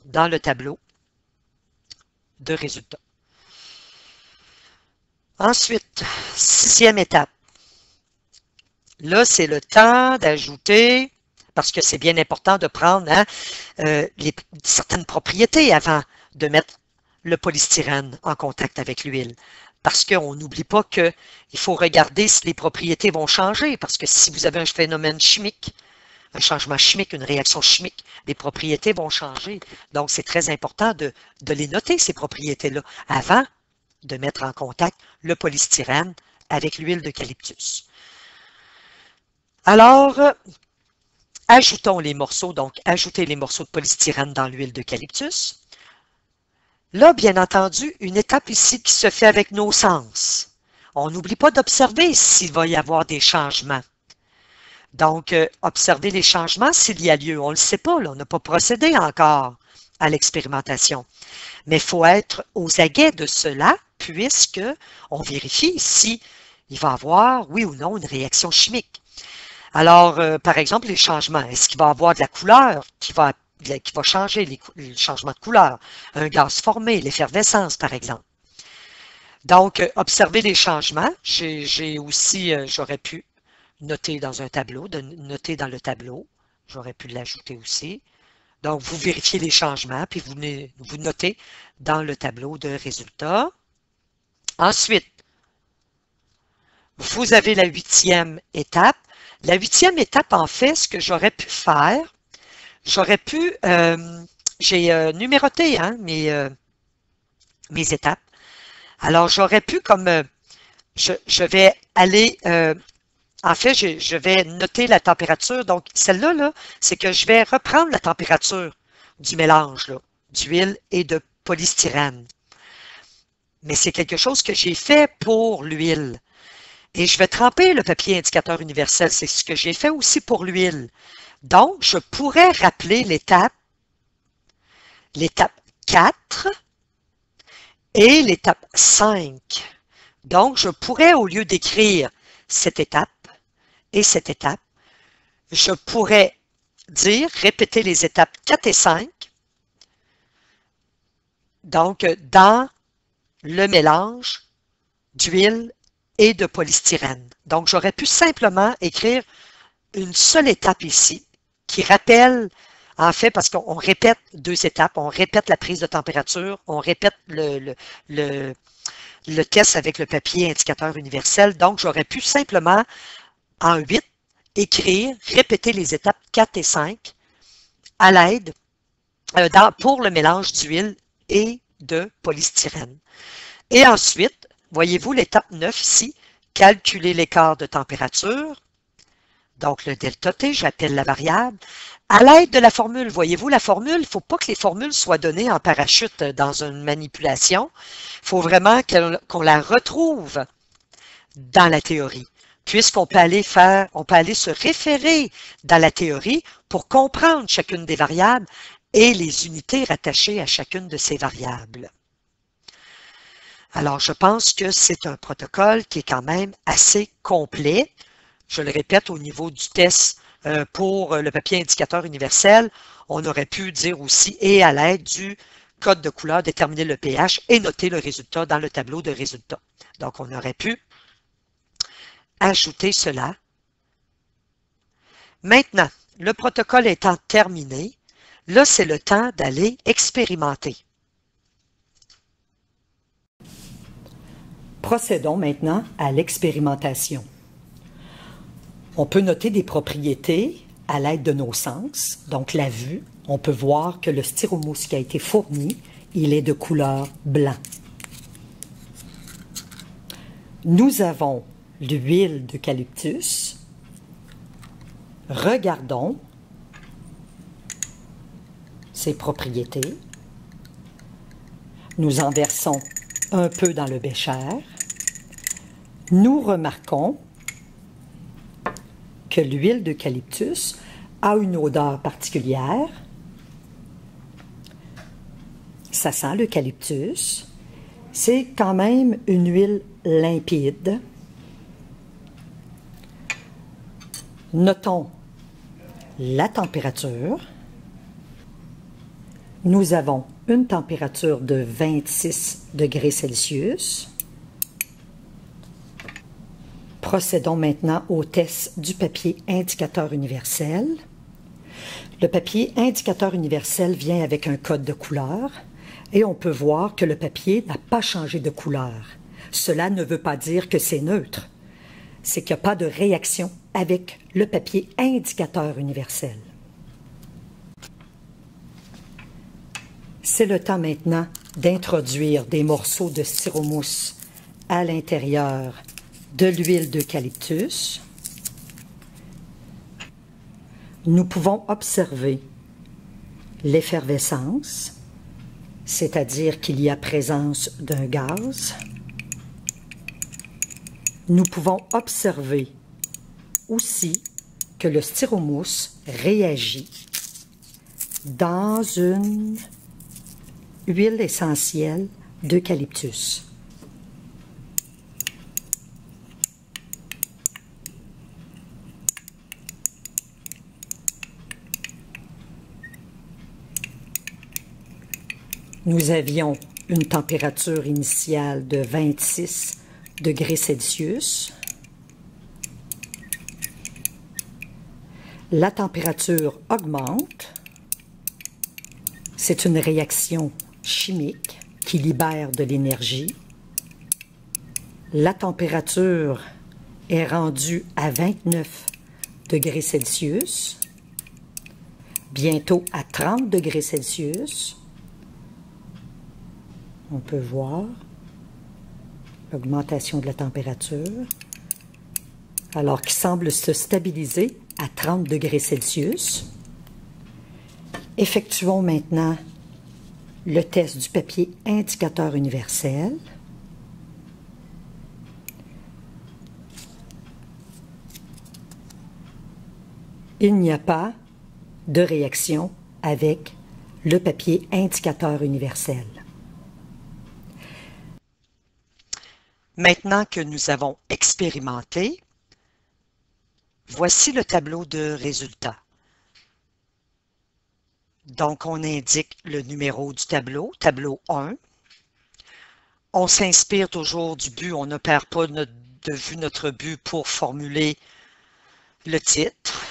dans le tableau de résultats. Ensuite, 6e étape. Là, c'est le temps d'ajouter, parce que c'est bien important de prendre certaines propriétés avant de mettre le polystyrène en contact avec l'huile. Parce qu'on n'oublie pas qu'il faut regarder si les propriétés vont changer, parce que si vous avez un phénomène chimique, un changement chimique, une réaction chimique, les propriétés vont changer. Donc, c'est très important de les noter, ces propriétés-là, avant de mettre en contact le polystyrène avec l'huile d'eucalyptus. Alors, ajoutons les morceaux, donc ajoutez les morceaux de polystyrène dans l'huile d'eucalyptus. Là, bien entendu, une étape ici qui se fait avec nos sens. On n'oublie pas d'observer s'il va y avoir des changements. Donc, observer les changements s'il y a lieu. On ne le sait pas, là, on n'a pas procédé encore à l'expérimentation. Mais il faut être aux aguets de cela, puisque on vérifie si il va y avoir, oui ou non, une réaction chimique. Alors, par exemple, les changements. Est-ce qu'il va y avoir de la couleur qui va changer, les changements de couleur? Un gaz formé, l'effervescence, par exemple. Donc, observer les changements. J'ai aussi, j'aurais pu noter dans un tableau, noter dans le tableau. J'aurais pu l'ajouter aussi. Donc, vous vérifiez les changements, puis vous notez dans le tableau de résultats. Ensuite, vous avez la 8e étape. La 8e étape, en fait, ce que j'aurais pu faire, j'aurais pu, j'ai numéroté mes étapes. Alors, j'aurais pu, comme je vais aller, en fait, je vais noter la température. Donc, celle-là, là, c'est que je vais reprendre la température du mélange d'huile et de polystyrène. Mais c'est quelque chose que j'ai fait pour l'huile. Et je vais tremper le papier indicateur universel. C'est ce que j'ai fait aussi pour l'huile. Donc, je pourrais rappeler l'étape 4 et l'étape 5. Donc, je pourrais, au lieu d'écrire cette étape et cette étape, je pourrais répéter les étapes 4 et 5, donc dans le mélange d'huile et de polystyrène. Donc, j'aurais pu simplement écrire une seule étape ici qui rappelle, en fait, parce qu'on répète 2 étapes, on répète la prise de température, on répète le test avec le papier indicateur universel. Donc, j'aurais pu simplement, en 8, écrire, répéter les étapes 4 et 5 à l'aide pour le mélange d'huile et de polystyrène. Et ensuite, voyez-vous l'étape 9 ici, calculer l'écart de température. Donc, le delta T, j'appelle la variable. À l'aide de la formule, voyez-vous, la formule, il ne faut pas que les formules soient données en parachute dans une manipulation. Il faut vraiment qu'on la retrouve dans la théorie, puisqu'on peut aller se référer dans la théorie pour comprendre chacune des variables et les unités rattachées à chacune de ces variables. Alors, je pense que c'est un protocole qui est quand même assez complet. Je le répète, au niveau du test pour le papier indicateur universel, on aurait pu dire aussi, et à l'aide du code de couleur, déterminer le pH et noter le résultat dans le tableau de résultats. Donc, on aurait pu ajouter cela. Maintenant, le protocole étant terminé, là, c'est le temps d'aller expérimenter. Procédons maintenant à l'expérimentation. On peut noter des propriétés à l'aide de nos sens. Donc, la vue, on peut voir que le styromousse qui a été fourni, il est de couleur blanc. Nous avons l'huile d'eucalyptus. Regardons ses propriétés. Nous en versons un peu dans le bécher. Nous remarquons que l'huile d'eucalyptus a une odeur particulière. Ça sent l'eucalyptus. C'est quand même une huile limpide. Notons la température. Nous avons une température de 26 degrés Celsius. Procédons maintenant au test du papier indicateur universel. Le papier indicateur universel vient avec un code de couleur et on peut voir que le papier n'a pas changé de couleur. Cela ne veut pas dire que c'est neutre. C'est qu'il n'y a pas de réaction avec le papier indicateur universel. C'est le temps maintenant d'introduire des morceaux de styromousse à l'intérieur de l'huile d'eucalyptus. Nous pouvons observer l'effervescence, c'est-à-dire qu'il y a présence d'un gaz. Nous pouvons observer aussi que le styromousse réagit dans une huile essentielle d'eucalyptus. Nous avions une température initiale de 26 degrés Celsius. La température augmente. C'est une réaction chimique qui libère de l'énergie. La température est rendue à 29 degrés Celsius, bientôt à 30 degrés Celsius. On peut voir l'augmentation de la température, alors qu'il semble se stabiliser à 30 degrés Celsius. Effectuons maintenant le test du papier indicateur universel. Il n'y a pas de réaction avec le papier indicateur universel. Maintenant que nous avons expérimenté, voici le tableau de résultats. Donc, on indique le numéro du tableau, tableau 1. On s'inspire toujours du but, on ne perd pas de vue notre but pour formuler le titre.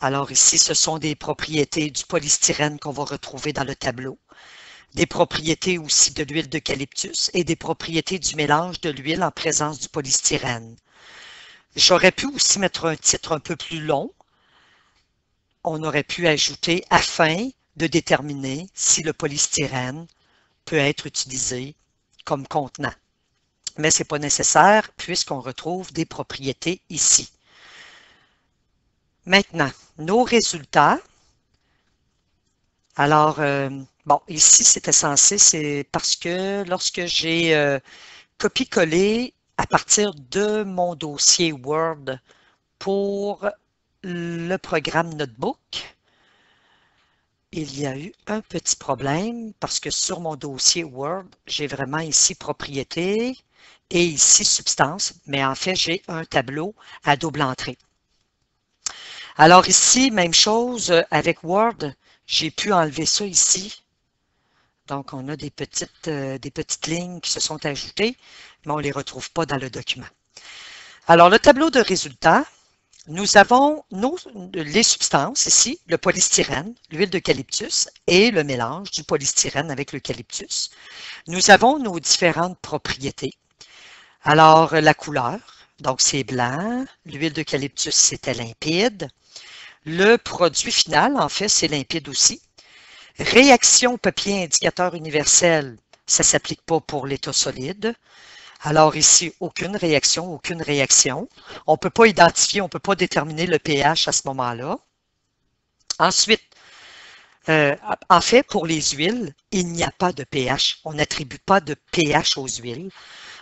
Alors ici, ce sont des propriétés du polystyrène qu'on va retrouver dans le tableau. Des propriétés aussi de l'huile d'eucalyptus et des propriétés du mélange de l'huile en présence du polystyrène. J'aurais pu aussi mettre un titre un peu plus long. on aurait pu ajouter afin de déterminer si le polystyrène peut être utilisé comme contenant. Mais ce n'est pas nécessaire puisqu'on retrouve des propriétés ici. Maintenant, nos résultats. Alors, bon, ici, c'était censé, c'est parce que lorsque j'ai copié-collé à partir de mon dossier Word pour le programme Notebook, il y a eu un petit problème parce que sur mon dossier Word, j'ai vraiment ici propriété et ici substance, mais en fait, j'ai un tableau à double entrée. Alors ici, même chose avec Word, j'ai pu enlever ça ici. Donc, on a des petites lignes qui se sont ajoutées, mais on ne les retrouve pas dans le document. Alors, le tableau de résultats, nous avons les substances ici, le polystyrène, l'huile d'eucalyptus et le mélange du polystyrène avec l'eucalyptus. Nous avons nos différentes propriétés. Alors, la couleur, donc c'est blanc, l'huile d'eucalyptus c'était limpide. Le produit final, en fait, c'est limpide aussi. Réaction papier indicateur universel, ça ne s'applique pas pour l'état solide. Alors ici, aucune réaction, aucune réaction. On ne peut pas identifier, on ne peut pas déterminer le pH à ce moment-là. Ensuite, en fait, pour les huiles, il n'y a pas de pH. On n'attribue pas de pH aux huiles.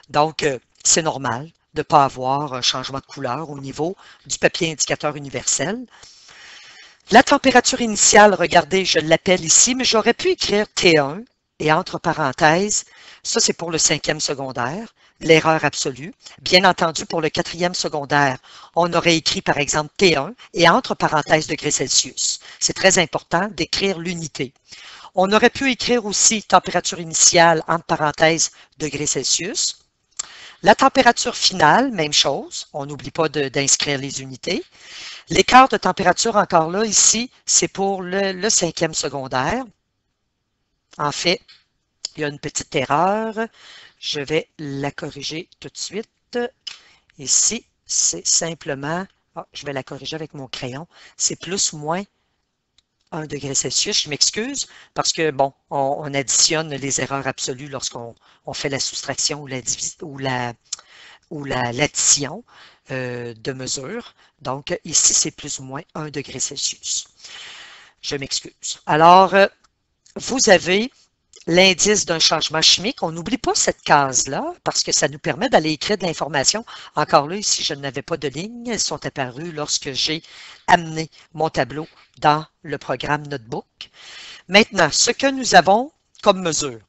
Donc, c'est normal de ne pas avoir un changement de couleur au niveau du papier indicateur universel. La température initiale, regardez, je l'appelle ici, mais j'aurais pu écrire T1 et entre parenthèses, ça c'est pour le 5e secondaire, l'erreur absolue. Bien entendu, pour le 4e secondaire, on aurait écrit par exemple T1 et entre parenthèses degrés Celsius. C'est très important d'écrire l'unité. On aurait pu écrire aussi température initiale entre parenthèses degrés Celsius. La température finale, même chose, on n'oublie pas d'inscrire les unités. L'écart de température, encore là, ici, c'est pour le 5e secondaire. En fait, il y a une petite erreur. Je vais la corriger tout de suite. Ici, c'est simplement, je vais la corriger avec mon crayon, c'est plus ou moins 1 degré Celsius. Je m'excuse parce que, bon, on additionne les erreurs absolues lorsqu'on fait la soustraction ou l'addition de mesure. Donc, ici, c'est plus ou moins 1 degré Celsius. Je m'excuse. Alors, vous avez l'indice d'un changement chimique. On n'oublie pas cette case-là parce que ça nous permet d'aller écrire de l'information. Encore là, ici, je n'avais pas de lignes. Elles sont apparues lorsque j'ai amené mon tableau dans le programme Notebook. Maintenant, ce que nous avons comme mesure.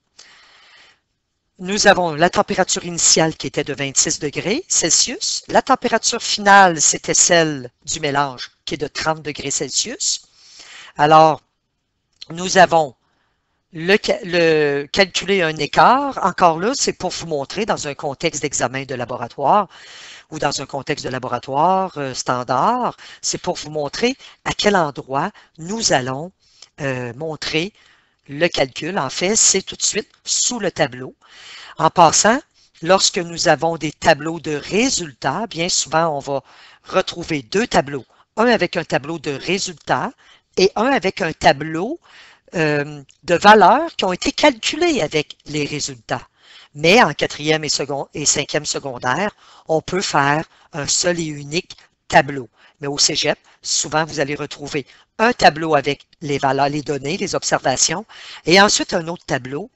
Nous avons la température initiale qui était de 26 degrés Celsius. La température finale, c'était celle du mélange qui est de 30 degrés Celsius. Alors, nous avons calculer un écart. Encore là, c'est pour vous montrer dans un contexte d'examen de laboratoire ou dans un contexte de laboratoire standard, c'est pour vous montrer à quel endroit nous allons montrer le calcul. En fait, c'est tout de suite sous le tableau. En passant, lorsque nous avons des tableaux de résultats, bien souvent, on va retrouver deux tableaux. Un avec un tableau de résultats et un avec un tableau de valeurs qui ont été calculées avec les résultats. Mais en 4e et 5e secondaire, on peut faire un seul et unique tableau. Mais au cégep, souvent, vous allez retrouver un tableau avec les valeurs, les données, les observations, et ensuite un autre tableau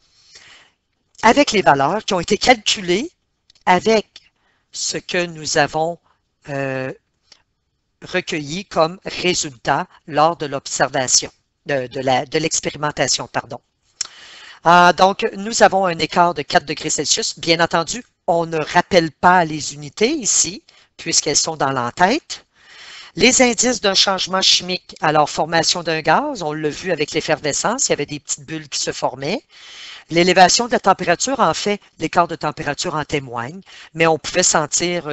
avec les valeurs qui ont été calculées avec ce que nous avons recueilli comme résultat lors de l'observation, de l'expérimentation, pardon. Donc, nous avons un écart de 4 degrés Celsius. Bien entendu, on ne rappelle pas les unités ici, puisqu'elles sont dans l'entête. Les indices d'un changement chimique, alors formation d'un gaz, on l'a vu avec l'effervescence, il y avait des petites bulles qui se formaient. L'élévation de la température, en fait, l'écart de température en témoigne, mais on pouvait sentir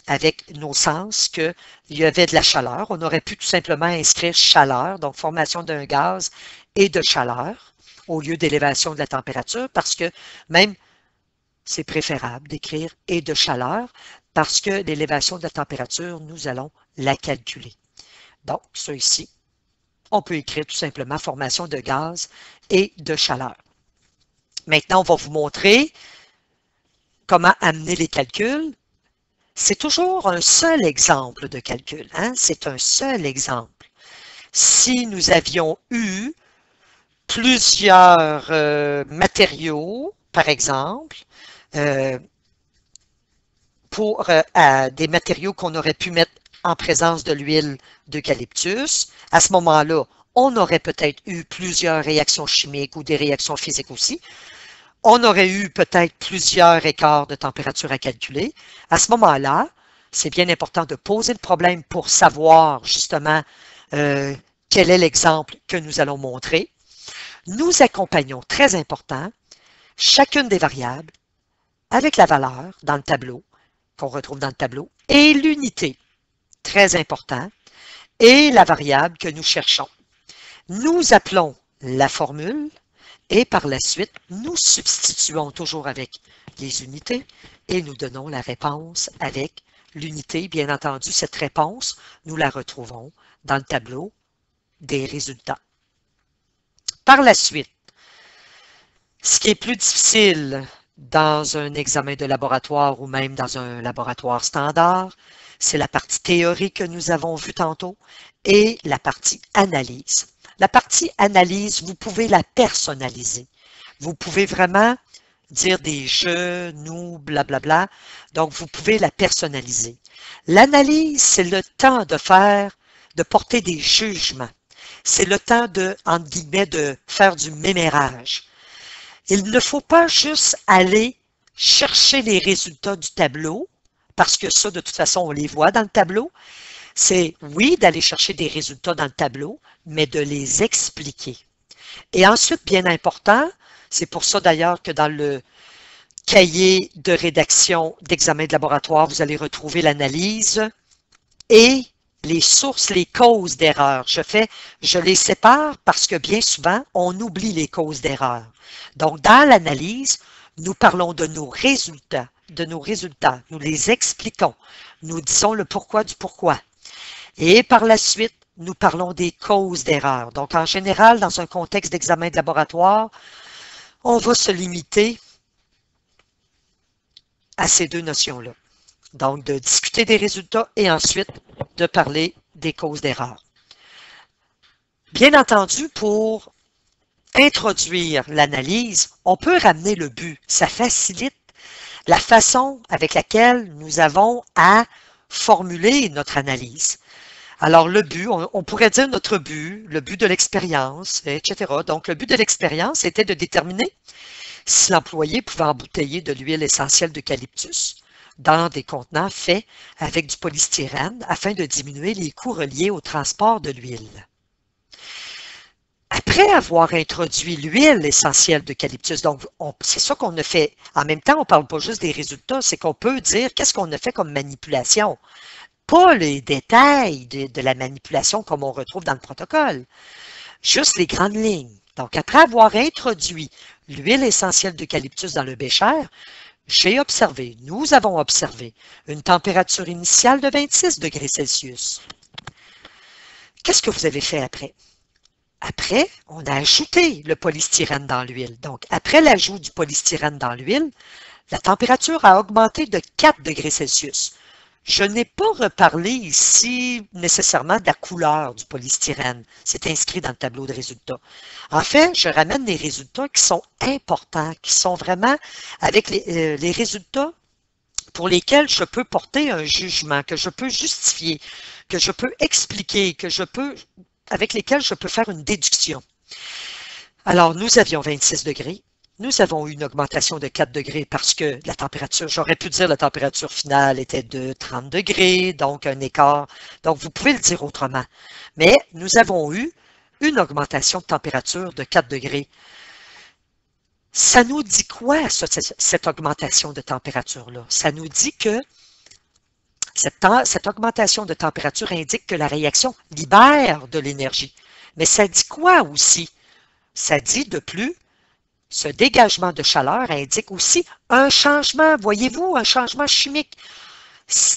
avec nos sens qu'il y avait de la chaleur. On aurait pu tout simplement inscrire chaleur, donc formation d'un gaz et de chaleur, au lieu d'élévation de la température, parce que même c'est préférable d'écrire et de chaleur, parce que l'élévation de la température, nous allons la calculer. Donc, ça ici, on peut écrire tout simplement formation de gaz et de chaleur. Maintenant, on va vous montrer comment amener les calculs. C'est toujours un seul exemple de calcul, hein? C'est un seul exemple. Si nous avions eu plusieurs matériaux, par exemple, pour des matériaux qu'on aurait pu mettre en présence de l'huile d'eucalyptus, à ce moment-là, on aurait peut-être eu plusieurs réactions chimiques ou des réactions physiques aussi. On aurait eu peut-être plusieurs écarts de température à calculer. À ce moment-là, c'est bien important de poser le problème pour savoir justement quel est l'exemple que nous allons montrer. Nous accompagnons, très important, chacune des variables avec la valeur dans le tableau, qu'on retrouve dans le tableau, et l'unité, très important, et la variable que nous cherchons. Nous appelons la formule et par la suite, nous substituons toujours avec les unités et nous donnons la réponse avec l'unité. Bien entendu, cette réponse, nous la retrouvons dans le tableau des résultats. Par la suite, ce qui est plus difficile dans un examen de laboratoire ou même dans un laboratoire standard, c'est la partie théorie que nous avons vue tantôt et la partie analyse. La partie analyse, vous pouvez la personnaliser. Vous pouvez vraiment dire des je, nous, blablabla. Donc, vous pouvez la personnaliser. L'analyse, c'est le temps de porter des jugements. C'est le temps de, entre guillemets, de faire du mémérage. Il ne faut pas juste aller chercher les résultats du tableau, parce que ça, de toute façon, on les voit dans le tableau. C'est, oui, d'aller chercher des résultats dans le tableau, mais de les expliquer. Et ensuite, bien important, c'est pour ça d'ailleurs que dans le cahier de rédaction d'examen de laboratoire, vous allez retrouver l'analyse et les sources, les causes d'erreur. Je les sépare parce que bien souvent, on oublie les causes d'erreur. Donc, dans l'analyse, nous parlons de nos résultats, nous les expliquons, nous disons le pourquoi du pourquoi. Et par la suite, nous parlons des causes d'erreur. Donc, en général, dans un contexte d'examen de laboratoire, on va se limiter à ces deux notions-là. Donc, de discuter des résultats et ensuite de parler des causes d'erreur. Bien entendu, pour introduire l'analyse, on peut ramener le but. Ça facilite la façon avec laquelle nous avons à formuler notre analyse. Alors, le but, on pourrait dire notre but, le but de l'expérience, etc. Donc, le but de l'expérience était de déterminer si l'employé pouvait embouteiller de l'huile essentielle d'eucalyptus dans des contenants faits avec du polystyrène afin de diminuer les coûts reliés au transport de l'huile. Après avoir introduit l'huile essentielle d'eucalyptus, donc c'est ça qu'on a fait. En même temps, on ne parle pas juste des résultats, c'est qu'on peut dire qu'est-ce qu'on a fait comme manipulation. Pas les détails de la manipulation comme on retrouve dans le protocole, juste les grandes lignes. Donc, après avoir introduit l'huile essentielle d'eucalyptus dans le bécher, nous avons observé une température initiale de 26 degrés Celsius. Qu'est-ce que vous avez fait après? Après, on a ajouté le polystyrène dans l'huile. Donc, après l'ajout du polystyrène dans l'huile, la température a augmenté de 4 degrés Celsius. Je n'ai pas reparlé ici nécessairement de la couleur du polystyrène. C'est inscrit dans le tableau de résultats. En fait, je ramène les résultats qui sont importants, qui sont vraiment avec les résultats pour lesquels je peux porter un jugement, que je peux justifier, que je peux expliquer, avec lesquels je peux faire une déduction. Alors, nous avions 26 degrés. Nous avons eu une augmentation de 4 degrés parce que la température, j'aurais pu dire la température finale était de 30 degrés, donc un écart. Donc, vous pouvez le dire autrement. Mais nous avons eu une augmentation de température de 4 degrés. Ça nous dit quoi, cette augmentation de température-là? Ça nous dit que cette augmentation de température indique que la réaction libère de l'énergie. Mais ça dit quoi aussi? Ça dit de plus, ce dégagement de chaleur indique aussi un changement, voyez-vous, un changement chimique.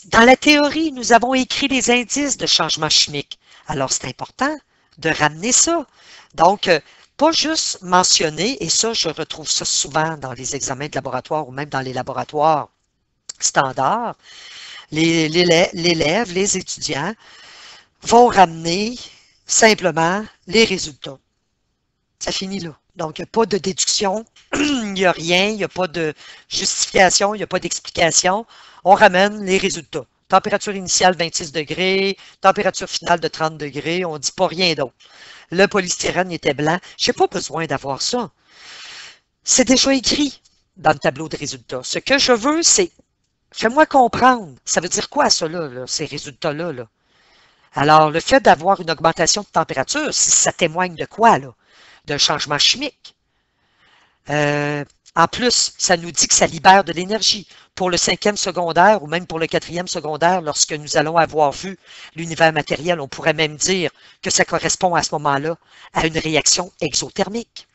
Dans la théorie, nous avons écrit les indices de changement chimique. Alors, c'est important de ramener ça. Donc, pas juste mentionner, et ça, je retrouve ça souvent dans les examens de laboratoire ou même dans les laboratoires standards, l'élève, les étudiants vont ramener simplement les résultats. Ça finit là. Donc, il n'y a pas de déduction, il n'y a rien, il n'y a pas de justification, il n'y a pas d'explication. On ramène les résultats. Température initiale 26 degrés, température finale de 30 degrés, on ne dit pas rien d'autre. Le polystyrène était blanc. Je n'ai pas besoin d'avoir ça. C'est déjà écrit dans le tableau de résultats. Ce que je veux, c'est fais-moi comprendre. Ça veut dire quoi, ça, là, ces résultats-là? Là? Alors, le fait d'avoir une augmentation de température, ça témoigne de quoi, là? D'un changement chimique. En plus, ça nous dit que ça libère de l'énergie. Pour le 5e secondaire ou même pour le 4e secondaire, lorsque nous allons avoir vu l'univers matériel, on pourrait même dire que ça correspond à ce moment-là à une réaction exothermique.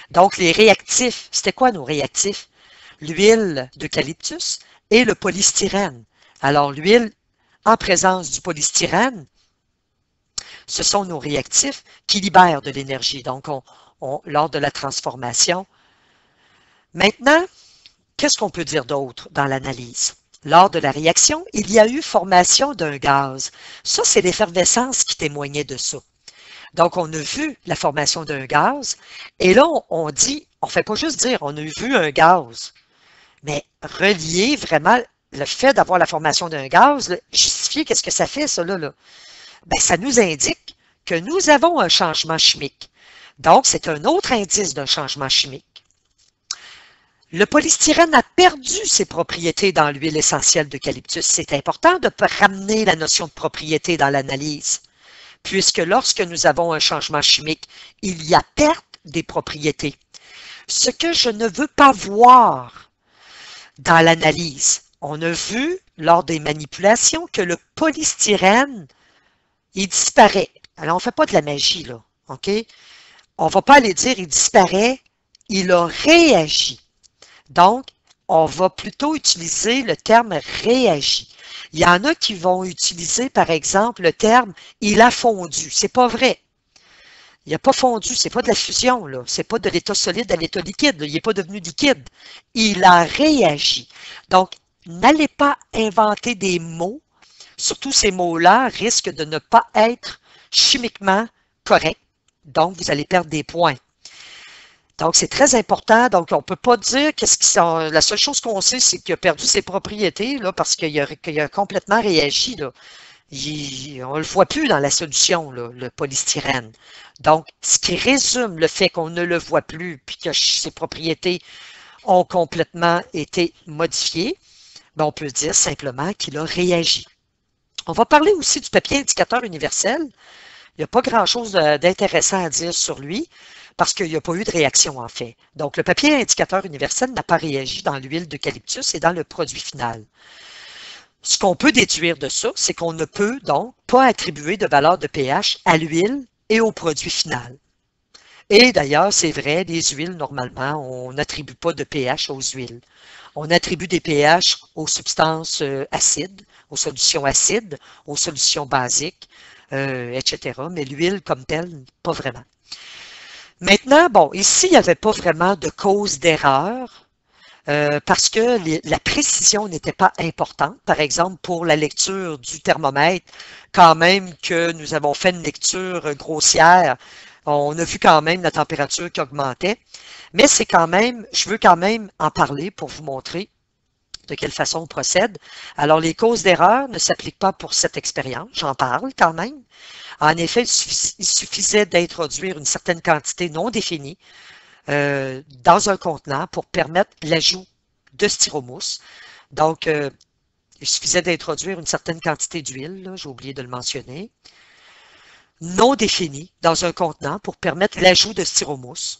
Donc, les réactifs, c'était quoi nos réactifs? L'huile d'eucalyptus et le polystyrène. Alors, l'huile en présence du polystyrène, ce sont nos réactifs qui libèrent de l'énergie. Donc, lors de la transformation. Maintenant, qu'est-ce qu'on peut dire d'autre dans l'analyse? Lors de la réaction, il y a eu formation d'un gaz. Ça, c'est l'effervescence qui témoignait de ça. Donc, on a vu la formation d'un gaz, et là, on dit, on ne fait pas juste dire, on a vu un gaz, mais relier vraiment le fait d'avoir la formation d'un gaz, justifier qu'est-ce que ça fait, ça, là? Ben, ça nous indique que nous avons un changement chimique. Donc, c'est un autre indice d'un changement chimique. Le polystyrène a perdu ses propriétés dans l'huile essentielle d'eucalyptus. C'est important de ramener la notion de propriété dans l'analyse, puisque lorsque nous avons un changement chimique, il y a perte des propriétés. Ce que je ne veux pas voir dans l'analyse, on a vu lors des manipulations que le polystyrène, il disparaît. Alors, on ne fait pas de la magie, là, OK? On ne va pas aller dire il disparaît, il a réagi. Donc, on va plutôt utiliser le terme réagi. Il y en a qui vont utiliser, par exemple, le terme il a fondu. C'est pas vrai. Il n'a pas fondu, c'est pas de la fusion, là. C'est pas de l'état solide à l'état liquide, là. Il n'est pas devenu liquide. Il a réagi. Donc, n'allez pas inventer des mots. Surtout ces mots-là risquent de ne pas être chimiquement corrects. Donc, vous allez perdre des points. Donc, c'est très important. Donc, on ne peut pas dire qu'est-ce qui sont. La seule chose qu'on sait, c'est qu'il a perdu ses propriétés là, parce qu'il a complètement réagi. Là. On ne le voit plus dans la solution, là, le polystyrène. Donc, ce qui résume le fait qu'on ne le voit plus puis que ses propriétés ont complètement été modifiées, ben, on peut dire simplement qu'il a réagi. On va parler aussi du papier indicateur universel. Il n'y a pas grand-chose d'intéressant à dire sur lui parce qu'il n'y a pas eu de réaction en fait. Donc, le papier indicateur universel n'a pas réagi dans l'huile d'eucalyptus et dans le produit final. Ce qu'on peut déduire de ça, c'est qu'on ne peut donc pas attribuer de valeur de pH à l'huile et au produit final. Et d'ailleurs, c'est vrai, les huiles, normalement, on n'attribue pas de pH aux huiles. On attribue des pH aux substances acides, aux solutions acides, aux solutions basiques, etc. Mais l'huile comme telle, pas vraiment. Maintenant, bon, ici, il n'y avait pas vraiment de cause d'erreur parce que la précision n'était pas importante. Par exemple, pour la lecture du thermomètre, quand même que nous avons fait une lecture grossière, on a vu quand même la température qui augmentait. Mais c'est quand même, je veux quand même en parler pour vous montrer de quelle façon on procède. Alors, les causes d'erreur ne s'appliquent pas pour cette expérience, j'en parle quand même. En effet, il suffisait d'introduire une certaine quantité non définie dans un contenant pour permettre l'ajout de styromousse. Donc, il suffisait d'introduire une certaine quantité d'huile, j'ai oublié de le mentionner, non définie dans un contenant pour permettre l'ajout de styromousse.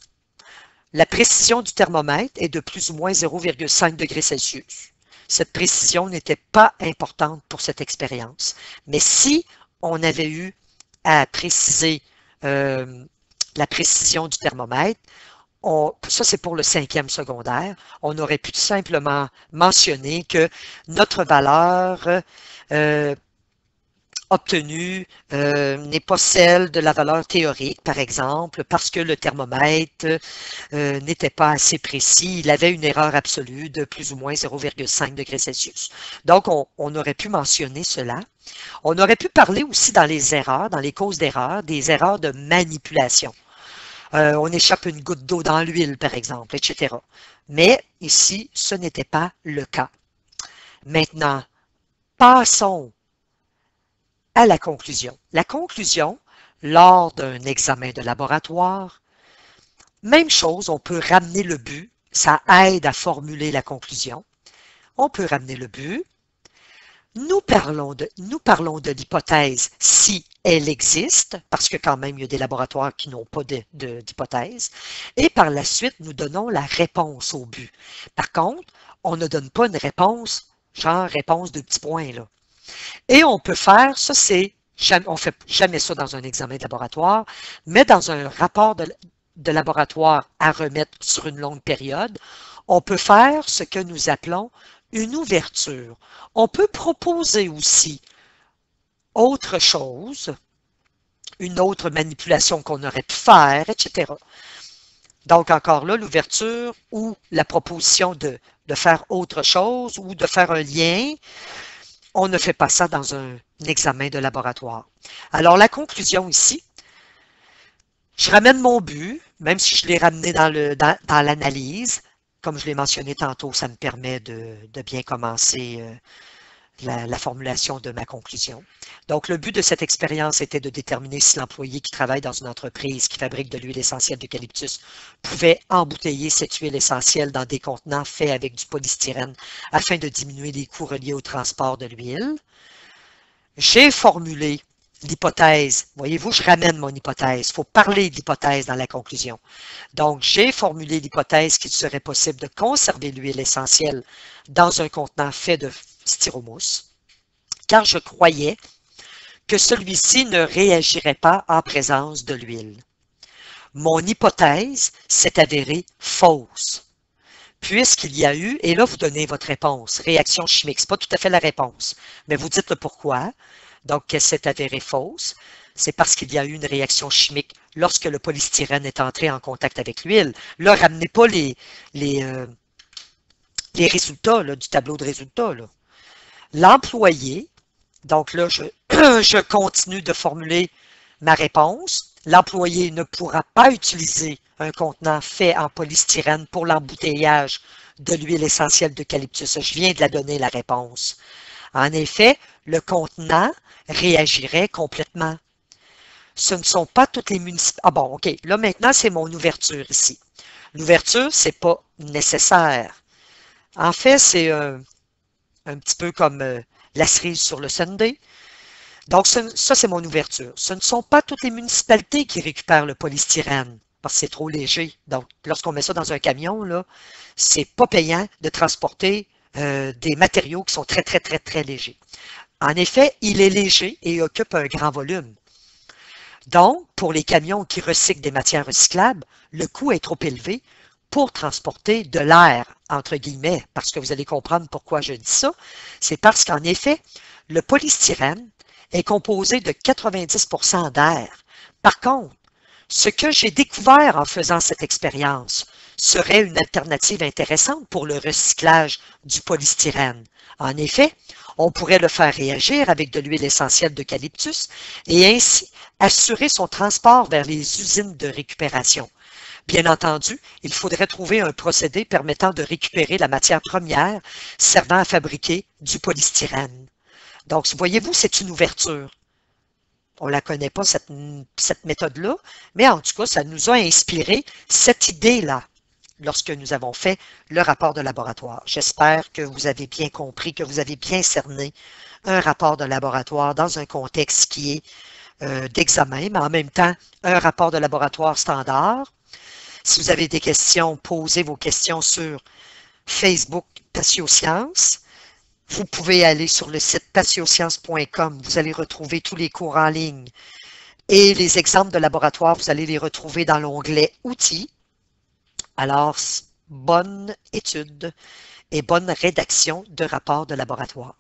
La précision du thermomètre est de plus ou moins 0,5 degrés Celsius. Cette précision n'était pas importante pour cette expérience. Mais si on avait eu à préciser la précision du thermomètre, ça c'est pour le 5e secondaire, on aurait pu tout simplement mentionner que notre valeur obtenue n'est pas celle de la valeur théorique, par exemple, parce que le thermomètre n'était pas assez précis. Il avait une erreur absolue de plus ou moins 0,5 degrés Celsius. Donc, on aurait pu mentionner cela. On aurait pu parler aussi dans les erreurs, dans les causes d'erreurs, des erreurs de manipulation. On échappe une goutte d'eau dans l'huile, par exemple, etc. Mais ici, ce n'était pas le cas. Maintenant, passons à la conclusion. La conclusion, lors d'un examen de laboratoire, même chose, on peut ramener le but, ça aide à formuler la conclusion. On peut ramener le but. Nous parlons de l'hypothèse si elle existe, parce que quand même, il y a des laboratoires qui n'ont pas d'hypothèse. Et par la suite, nous donnons la réponse au but. Par contre, on ne donne pas une réponse, genre réponse de petits points, là. Et on peut faire, ça c'est, on fait jamais ça dans un examen de laboratoire, mais dans un rapport de laboratoire à remettre sur une longue période, on peut faire ce que nous appelons une ouverture. On peut proposer aussi autre chose, une autre manipulation qu'on aurait pu faire, etc. Donc, encore là, l'ouverture ou la proposition de faire autre chose ou de faire un lien, on ne fait pas ça dans un examen de laboratoire. Alors, la conclusion ici, je ramène mon but, même si je l'ai ramené dans l'analyse. Comme je l'ai mentionné tantôt, ça me permet de bien commencer la formulation de ma conclusion. Donc, le but de cette expérience était de déterminer si l'employé qui travaille dans une entreprise qui fabrique de l'huile essentielle d'eucalyptus pouvait embouteiller cette huile essentielle dans des contenants faits avec du polystyrène afin de diminuer les coûts reliés au transport de l'huile. J'ai formulé l'hypothèse. Voyez-vous, je ramène mon hypothèse. Il faut parler d'hypothèse dans la conclusion. Donc, j'ai formulé l'hypothèse qu'il serait possible de conserver l'huile essentielle dans un contenant fait de styromousse, car je croyais que celui-ci ne réagirait pas en présence de l'huile. Mon hypothèse s'est avérée fausse, puisqu'il y a eu, et là vous donnez votre réponse, réaction chimique, ce n'est pas tout à fait la réponse, mais vous dites le pourquoi. Donc, qu'elle s'est avérée fausse, c'est parce qu'il y a eu une réaction chimique lorsque le polystyrène est entré en contact avec l'huile. Là, ramenez pas les résultats là, du tableau de résultats. L'employé, donc là, je continue de formuler ma réponse. L'employé ne pourra pas utiliser un contenant fait en polystyrène pour l'embouteillage de l'huile essentielle d'eucalyptus. Je viens de la donner, la réponse. En effet, le contenant réagirait complètement. Ce ne sont pas toutes les municipalités. Ah bon, OK. Là, maintenant, c'est mon ouverture ici. L'ouverture, c'est pas nécessaire. En fait, c'est un petit peu comme la cerise sur le sundae. Donc, ça, c'est mon ouverture. Ce ne sont pas toutes les municipalités qui récupèrent le polystyrène parce que c'est trop léger. Donc, lorsqu'on met ça dans un camion, là, c'est pas payant de transporter des matériaux qui sont très, très, très, très légers. En effet, il est léger et occupe un grand volume. Donc, pour les camions qui recyclent des matières recyclables, le coût est trop élevé pour transporter de l'air, entre guillemets, parce que vous allez comprendre pourquoi je dis ça. C'est parce qu'en effet, le polystyrène est composé de 90% d'air. Par contre, ce que j'ai découvert en faisant cette expérience serait une alternative intéressante pour le recyclage du polystyrène. En effet, on pourrait le faire réagir avec de l'huile essentielle d'eucalyptus et ainsi assurer son transport vers les usines de récupération. Bien entendu, il faudrait trouver un procédé permettant de récupérer la matière première servant à fabriquer du polystyrène. Donc, voyez-vous, c'est une ouverture. On ne la connaît pas, cette méthode-là, mais en tout cas, ça nous a inspiré cette idée-là lorsque nous avons fait le rapport de laboratoire. J'espère que vous avez bien compris, que vous avez bien cerné un rapport de laboratoire dans un contexte qui est d'examen, mais en même temps, un rapport de laboratoire standard. Si vous avez des questions, posez vos questions sur Facebook Patiosciences. Vous pouvez aller sur le site patiosciences.com. Vous allez retrouver tous les cours en ligne. Et les exemples de laboratoire, vous allez les retrouver dans l'onglet Outils. Alors, bonne étude et bonne rédaction de rapport de laboratoire.